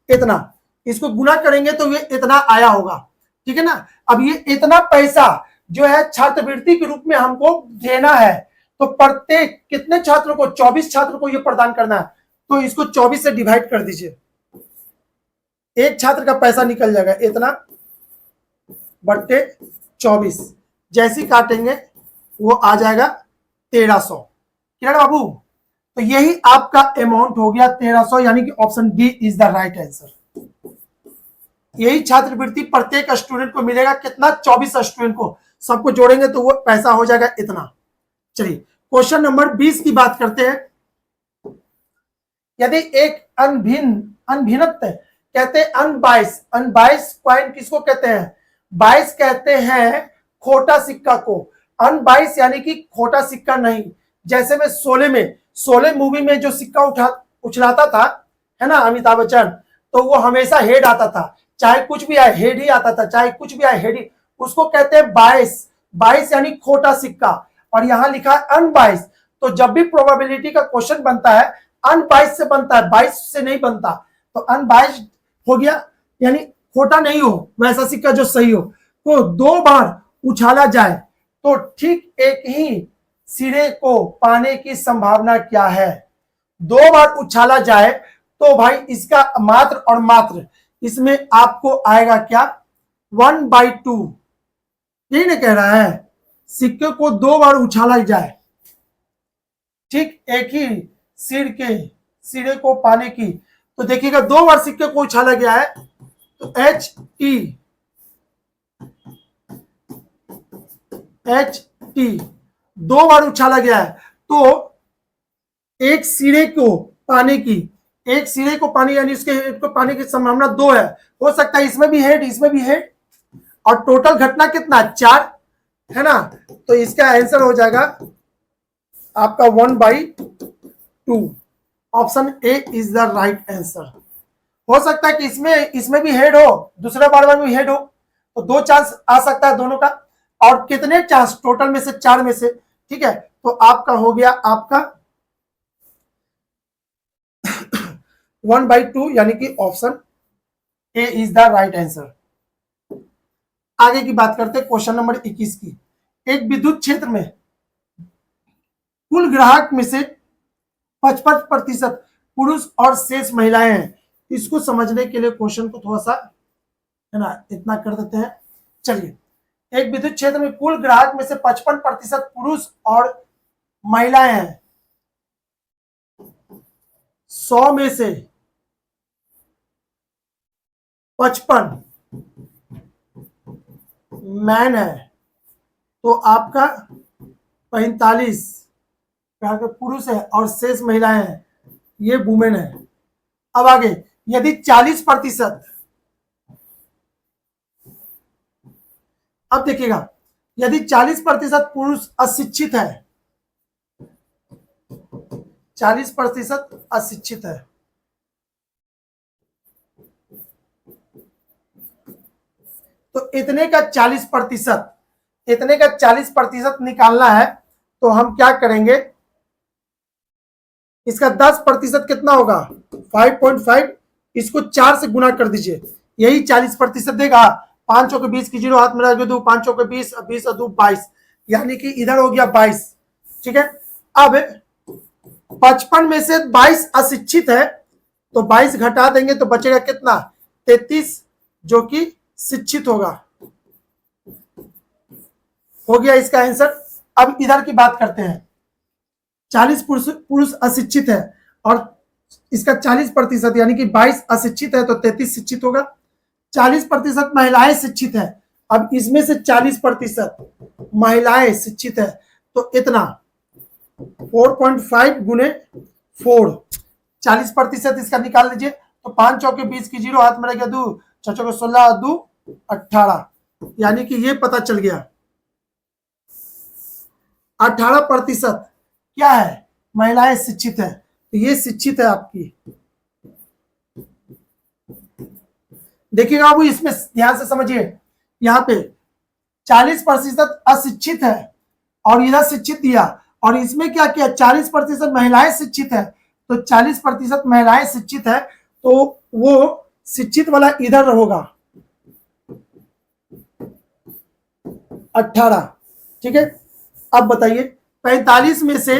इतना, इसको गुना करेंगे तो ये इतना आया होगा। ठीक है ना, अब ये इतना पैसा जो है छात्रवृत्ति के रूप में हमको देना है, तो प्रत्येक कितने छात्रों को, 24 छात्रों को ये प्रदान करना है, तो इसको 24 से डिवाइड कर दीजिए, एक छात्र का पैसा निकल जाएगा इतना बट्टे 24, जैसी काटेंगे वो आ जाएगा 1300। किरण बाबू, तो यही आपका अमाउंट हो गया 1300, यानी कि option D is the right answer. यही छात्रवृत्ति प्रत्येक स्टूडेंट को मिलेगा, कितना, 24 स्टूडेंट को, सबको जोड़ेंगे तो वो पैसा हो जाएगा इतना। चलिए क्वेश्चन नंबर 20 की बात करते हैं। यदि एक अनभिन्नत कहते हैं अनबाइस कॉइन किसको कहते हैं, बाइस कहते हैं खोटा सिक्का को, अनबाइस यानी कि खोटा सिक्का नहीं। जैसे मैं शोले मूवी में जो सिक्का उछलाता था, है ना, अमिताभ बच्चन, तो वो हमेशा हेड आता था, चाहे कुछ भी आए हेड ही आता था, चाहे कुछ भी आए हेड ही, उसको कहते हैं बाइस यानी खोटा सिक्का। और यहां लिखा है अनबाइस, तो जब भी प्रोबेबिलिटी का क्वेश्चन बनता है अनबाइस से बनता है, 22 से नहीं बनता, तो अनबाइस हो गया, यानी खोटा नहीं हो, वैसा सिक्का जो सही हो। तो 2 बार उछाला जाए तो ठीक एक ही सिरे को पाने की संभावना क्या है, 2 बार उछाला जाए तो भाई इसका मात्र और मात्र इसमें आपको आएगा क्या, 1/2। यही ना कह रहा है, सिक्के को 2 बार उछाला जाए, ठीक एक ही सिरे को पाने की, तो देखिएगा 2 बार सिक्के को उछाला गया है, तो HT 2 बार उछाला गया है, तो एक सिरे को पाने यानी उसके हेड को पाने की संभावना 2 है, हो सकता है इसमें भी हेड इसमें भी हेड, और टोटल घटना कितना, 4, है ना, तो इसका आंसर हो जाएगा आपका 1/2। Option A is the right answer. हो सकता है कि इसमें भी हेड हो, दूसरा बार में भी हेड हो, तो 2 चांस आ सकता है दोनों का, और कितने चांस टोटल में से, 4 में से, ठीक है, तो आपका हो गया आपका 1/2, यानी कि option A is the right answer. आगे की बात करते हैं क्वेश्चन नंबर 21 की। एक विद्युत क्षेत्र में कुल ग्राहक में से 55% पुरुष और शेष महिलाएं हैं। इसको समझने के लिए क्वेश्चन को थोड़ा सा, है ना, इतना कर देते हैं। चलिए एक विद्युत क्षेत्र में कुल ग्राहक में से 55% पुरुष और महिलाएं हैं। 100 में से 55 मैन है, तो आपका 45 पुरुष है और शेष महिलाएं हैं, ये वुमेन है। अब आगे, यदि 40%, अब देखिएगा, यदि 40% पुरुष अशिक्षित है, 40% अशिक्षित है, तो इतने का 40% निकालना है। तो हम क्या करेंगे, इसका 10% कितना होगा, 5.5, इसको 4 से गुना कर दीजिए, यही 40% देगा। 5 चौके 20 की जीरो, हाथ में रख दो, 5 चौके 20, 20 और 2 22, यानी कि इधर हो गया 22। ठीक है, अब 55 में से 22 अशिक्षित है, तो 22 घटा देंगे तो बचेगा कितना, 33, जो कि शिक्षित होगा। हो गया इसका आंसर। अब इधर की बात करते हैं, 40 पुरुष अशिक्षित है और इसका 40% यानी कि 22 अशिक्षित है, तो 33 शिक्षित होगा। 40% महिलाएं शिक्षित है, अब इसमें से 40% महिलाएं शिक्षित है, तो इतना 4.5 गुने 4, 40% इसका निकाल लीजिए। तो 5 चौके 20 की जीरो, हाथ में रह गया 2, 6 चौके 16, 2 18, यानी कि ये पता चल गया 18% क्या है, महिलाएं शिक्षित है, तो ये शिक्षित है आपकी। देखिएगा बाबू, इसमें ध्यान से समझिए, यहाँ पे 40% अशिक्षित है और इधर शिक्षित दिया, और इसमें क्या किया, 40% महिलाएं शिक्षित है, तो 40% महिलाएं शिक्षित है, तो वो शिक्षित वाला इधर होगा 18। ठीक है, अब बताइए, 45 में से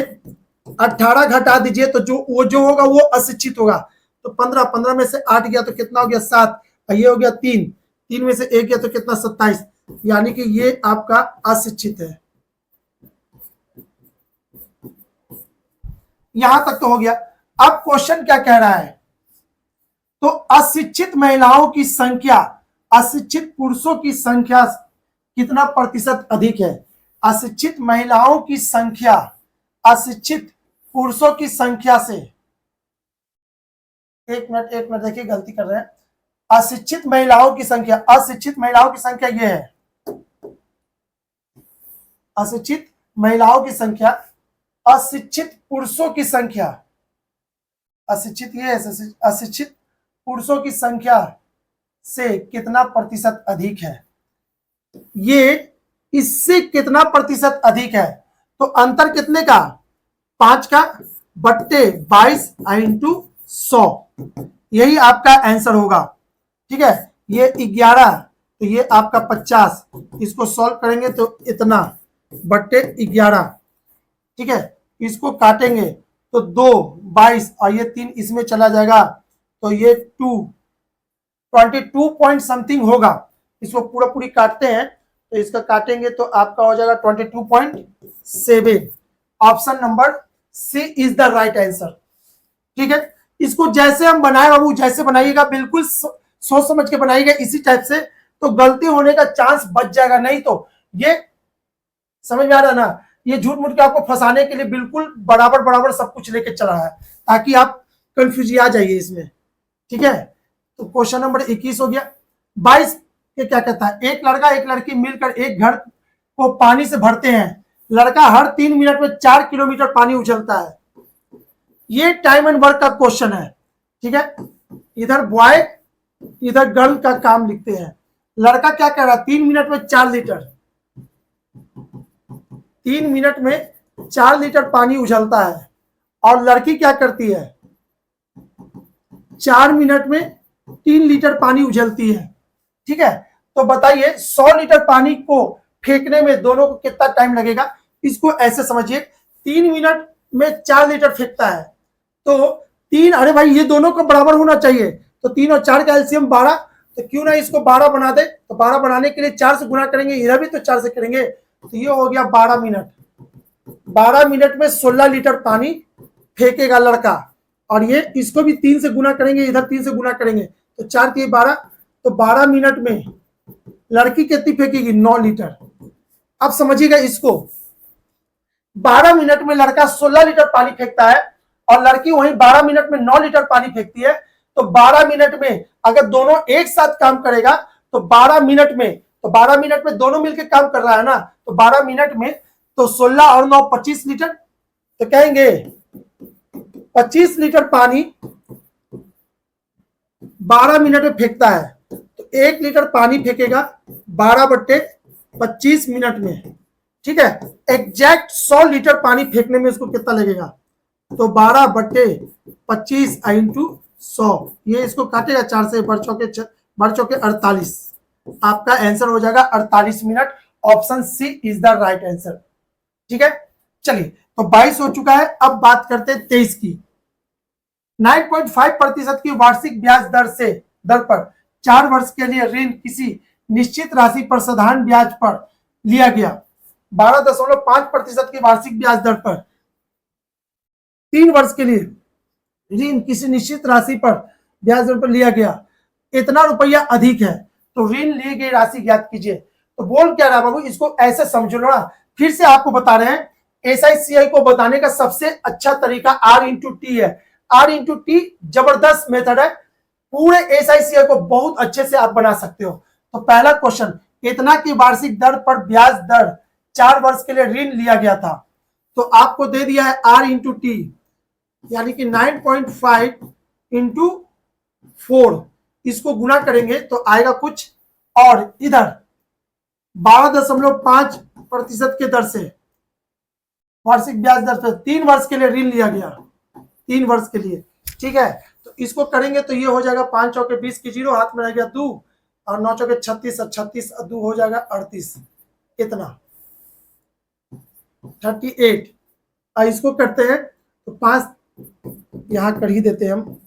18 घटा दीजिए, तो जो होगा वो अशिक्षित होगा। तो 15 में से 8 गया तो कितना हो गया, 7, ये हो गया 3 में से 1 गया तो कितना, 27, यानी कि ये आपका अशिक्षित है। यहां तक तो हो गया। अब क्वेश्चन क्या कह रहा है, तो अशिक्षित महिलाओं की संख्या अशिक्षित पुरुषों की संख्या कितना प्रतिशत अधिक है। अशिक्षित महिलाओं की संख्या अशिक्षित पुरुषों की संख्या से, एक मिनट देखिए, गलती कर रहे हैं। अशिक्षित महिलाओं की संख्या ये है, अशिक्षित महिलाओं की संख्या अशिक्षित पुरुषों की संख्या, अशिक्षित ये है, अशिक्षित पुरुषों की संख्या से कितना प्रतिशत अधिक है, ये इससे कितना प्रतिशत अधिक है। तो अंतर कितने का, 5 का बट्टे 22 इंटू 100, यही आपका आंसर होगा। ठीक है, ये 11, तो ये आपका 50, इसको सॉल्व करेंगे तो इतना बट्टे 11। ठीक है, इसको काटेंगे तो 2 22 और ये 3 इसमें चला जाएगा, तो ये 22 पॉइंट समथिंग होगा। इसको पूरा पूरी काटते हैं, तो इसका काटेंगे तो आपका हो जाएगा 22.7। Option number C is the right answer. ठीक है, इसको जैसे हम बनाए बाबू, जैसे बनाइएगा, बिल्कुल सोच समझ के बनाइएगा इसी टाइप से, तो गलती होने का चांस बच जाएगा। नहीं तो ये समझ में आ रहा है ना, ये झूठ मूठ के आपको फंसाने के लिए बिल्कुल बराबर सब कुछ लेके चल रहा है, ताकि आप कंफ्यूज आ जाइए इसमें। ठीक है, तो क्वेश्चन नंबर 21 हो गया। 22 ये क्या कहता है, एक लड़का एक लड़की मिलकर एक घर को पानी से भरते हैं। लड़का हर 3 मिनट में 4 किलोमीटर पानी उछलता है। ये टाइम एंड वर्क का क्वेश्चन है। ठीक है, इधर बॉय इधर गर्ल का काम लिखते हैं। लड़का क्या कह रहा है, 3 मिनट में 4 लीटर, 3 मिनट में 4 लीटर पानी उछलता है, और लड़की क्या करती है, 4 मिनट में 3 लीटर पानी उछलती है। ठीक है, तो बताइए 100 लीटर पानी को फेंकने में दोनों को कितना टाइम लगेगा। इसको ऐसे समझिए, 3 मिनट में 4 लीटर फेंकता है, तो 3, अरे भाई ये दोनों को बराबर होना चाहिए, तो 3 और 4 का एलसीएम 12, तो क्यों ना इसको 12 बना दे। तो 12 बनाने के लिए 4 से गुना करेंगे, इधर भी तो 4 से करेंगे, तो ये हो गया 12 मिनट। 12 मिनट में 16 लीटर पानी फेंकेगा लड़का। और ये इसको भी 3 से गुना करेंगे, इधर 3 से गुना करेंगे, तो 4 की 12, तो 12 मिनट में लड़की कितनी फेंकेगी? 9 लीटर। अब समझिएगा इसको, 12 मिनट में लड़का 16 लीटर पानी फेंकता है और लड़की वहीं 12 मिनट में 9 लीटर पानी फेंकती है। तो 12 मिनट में अगर दोनों एक साथ काम करेगा तो 12 मिनट में, तो 12 मिनट में दोनों मिलकर काम कर रहा है ना, तो 12 मिनट में तो 16 और 9 25 लीटर। तो कहेंगे 25 लीटर पानी 12 मिनट में फेंकता है, तो 1 लीटर पानी फेंकेगा 12/25 मिनट में। ठीक है, एग्जैक्ट 100 लीटर पानी फेंकने में इसको कितना लगेगा? तो 12/25 इंटू 100, ये इसको काटेगा 4 से, बढ़ चौके 48। आपका आंसर हो जाएगा 48 minute. Option C is the right answer. ठीक है, चलिए, तो 22 हो चुका है। अब बात करते हैं 23 की। 9.5% की वार्षिक ब्याज दर पर 4 वर्ष के लिए ऋण किसी निश्चित राशि पर साधारण ब्याज पर लिया गया। 12.5% की वार्षिक ब्याज दर पर 3 वर्ष के लिए ऋण किसी निश्चित राशि पर ब्याज दर पर लिया गया। इतना रुपया अधिक है, तो ऋण ली गई राशि ज्ञात कीजिए। तो बोल क्या रहा बाबू, इसको ऐसे समझ लो ना। फिर से आपको बता रहे हैं, SICI को बताने का सबसे अच्छा तरीका R×T है। R×T जबरदस्त मेथड है, पूरे SICI को बहुत अच्छे से आप बना सकते हो। तो पहला क्वेश्चन, इतना की वार्षिक दर पर ब्याज दर 4 वर्ष के लिए ऋण लिया गया था, तो आपको दे दिया है R×T, यानी कि 9.5 इंटू 4, इसको गुना करेंगे तो आएगा कुछ, और इधर 12.5% के दर से वार्षिक ब्याज दर पर 3 वर्ष के लिए ऋण लिया गया, 3 वर्ष के लिए। ठीक है, तो इसको करेंगे तो ये हो जाएगा 5 चौके 20 की 0, हाथ में रह गया 2, और 9 चौके 36, 36 2 हो जाएगा 38, इतना 38। और इसको करते हैं तो 5 यहाँ कर ही देते हैं हम,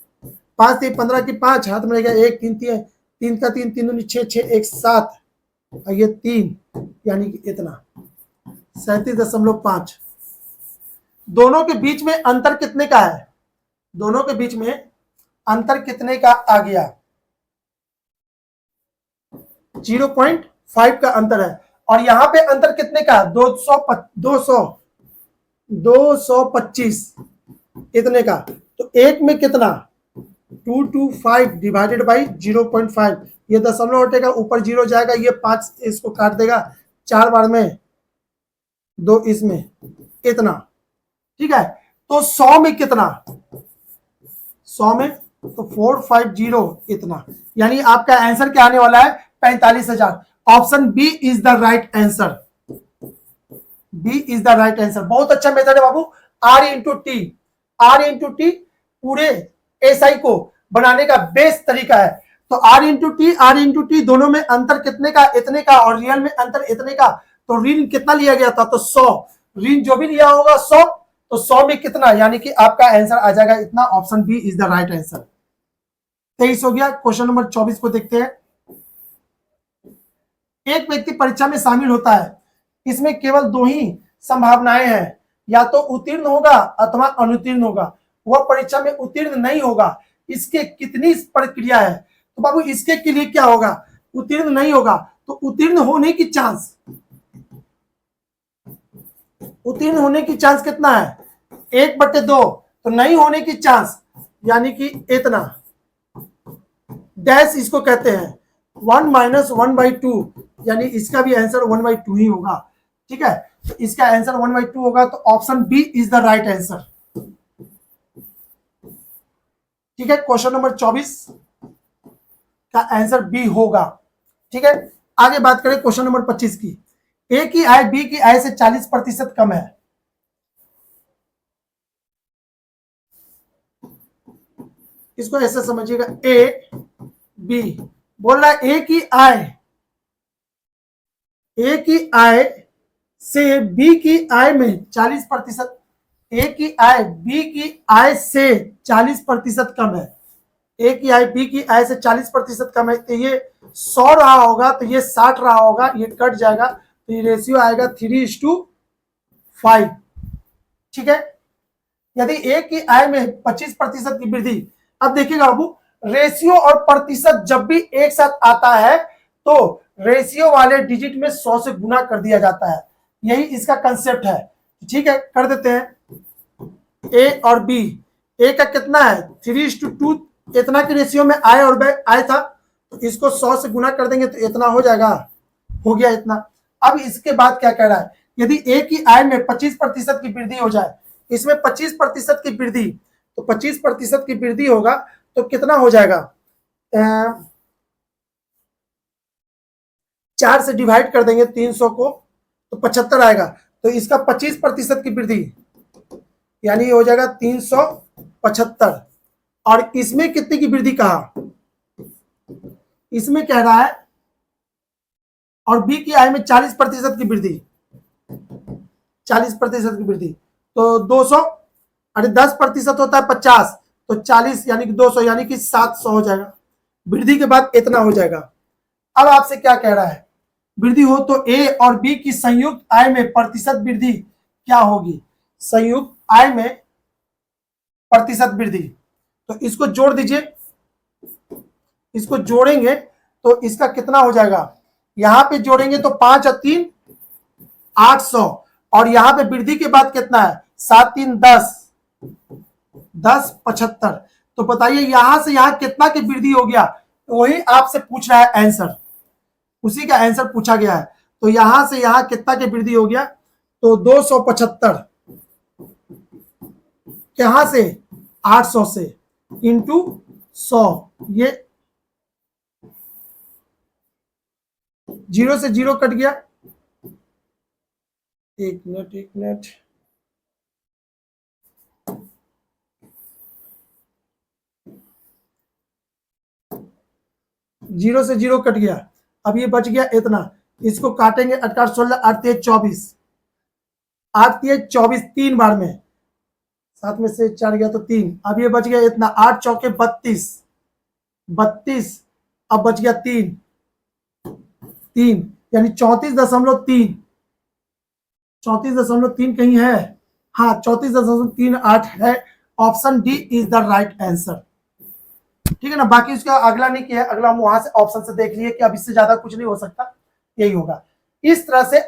5 3 15 की 5, हाथ में रह गया 1 3 3 3 का 3 3 6 6 1 7, और ये 3, यानी कि इतना 37.5। दोनों के बीच में अंतर कितने का है? दोनों के बीच में अंतर कितने का आ गया? 0.5 का अंतर है। और यहां पे अंतर कितने का? 225 इतने का। तो एक में कितना? 225 डिवाइडेड बाई 0.5, ये दशमलव हटेगा, ऊपर 0 जाएगा, ये 5 इसको काट देगा, 4 बार में 2 इसमें, इतना। ठीक है, तो 100 में कितना? 100 में तो 450 इतना, यानी आपका आंसर क्या आने वाला है? 45,000। Option B is the right answer. B is the right answer. बहुत अच्छा मेथड है बाबू, R×T। R×T पूरे SI को बनाने का बेस्ट तरीका है। तो R×T दोनों में अंतर कितने का? इतने का, और रियल में अंतर इतने का। तो ऋण कितना लिया गया था? तो 100, ऋण जो भी लिया होगा 100, तो 100 में कितना, यानी कि आपका आंसर आ जाएगा इतना। Option B is the right answer. 23 हो गया। क्वेश्चन नंबर 24 को देखते हैं। एक व्यक्ति परीक्षा में शामिल होता है, इसमें केवल 2 ही संभावनाएं हैं, या तो उत्तीर्ण होगा अथवा अनुत्तीर्ण होगा। वह परीक्षा में उत्तीर्ण नहीं होगा, इसके कितनी प्रक्रिया है? तो बाबू इसके के लिए क्या होगा? उत्तीर्ण नहीं होगा, तो उत्तीर्ण होने की चांस, उत्तीर्ण होने की चांस कितना है? 1/2। तो नहीं होने की चांस यानी कि इतना, डैश इसको कहते हैं 1 - 1/2, यानी इसका भी आंसर 1/2 ही होगा। ठीक है, तो इसका आंसर 1/2 होगा। तो option B is the right answer. ठीक है, क्वेश्चन नंबर 24 का आंसर बी होगा। ठीक है, आगे बात करें क्वेश्चन नंबर 25 की। ए की आय बी की आय से 40% कम है। इसको ऐसे समझिएगा, ए बी बोल रहा है ए की आय से बी की आय में 40%, ए की आय बी की आय से 40% कम है। ए की आई बी की आई से 40% कम है, तो ये 100 रहा होगा, तो ये 60 रहा होगा, ये कट जाएगा, तो ये रेशियो आएगा 3:5। ठीक है। यदि ए की आय में 25% की वृद्धि, अब देखिएगा बाबू, रेशियो और प्रतिशत जब भी एक साथ आता है तो रेशियो वाले डिजिट में 100 से गुना कर दिया जाता है, यही इसका कंसेप्ट है। ठीक है, कर देते हैं। ए और बी, ए का कितना है 3:2, इतना के रेशियो में आय और बी आय था, तो इसको 100 से गुना कर देंगे तो इतना हो जाएगा, हो गया इतना। अब इसके बाद क्या कह रहा है, यदि ए की आय में 25% की वृद्धि हो जाए, इसमें 25% की वृद्धि, तो 25% की वृद्धि होगा तो कितना हो जाएगा, 4 से डिवाइड कर देंगे 300 को, तो 75 आएगा, तो इसका 25% की वृद्धि यानी हो जाएगा 375। और इसमें कितने की वृद्धि कहा, इसमें कह रहा है, और बी की आय में 40% की वृद्धि, 40% की वृद्धि, तो 200, अरे 10% होता है 50, तो 40 यानी कि 200 यानी कि 700 हो जाएगा। वृद्धि के बाद इतना हो जाएगा। अब आपसे क्या कह रहा है, वृद्धि हो तो ए और बी की संयुक्त आय में प्रतिशत वृद्धि क्या होगी, संयुक्त आय में प्रतिशत वृद्धि, तो इसको जोड़ दीजिए, इसको जोड़ेंगे तो इसका कितना हो जाएगा, यहां पे जोड़ेंगे तो 5 और 3 800, और यहां पे वृद्धि के बाद कितना है 7 3 10 10 75, तो बताइए यहां से यहां कितना की वृद्धि हो गया, वही आपसे पूछ रहा है आंसर, उसी का आंसर पूछा गया है। तो यहां से यहां कितना की वृद्धि हो गया, तो 275, कहां से 800 से इंटू 100, ये 0 से 0 कट गया, एक मिनट, 0 से 0 कट गया, अब ये बच गया इतना, इसको काटेंगे 8 16 8 3 24, 8 3 24 3 बार में, 7 में से 4 गया तो 3, अब ये बच गया इतना, 8 चौके 32, 32, अब बच गया 3 यानी 34.3, 34.3 कहीं है, हाँ 34.38 है, option D is the right answer. ठीक है ना, बाकी उसका अगला नहीं किया है, अगला हम वहां से ऑप्शन से देख लिए कि अब इससे ज्यादा कुछ नहीं हो सकता, यही होगा। इस तरह से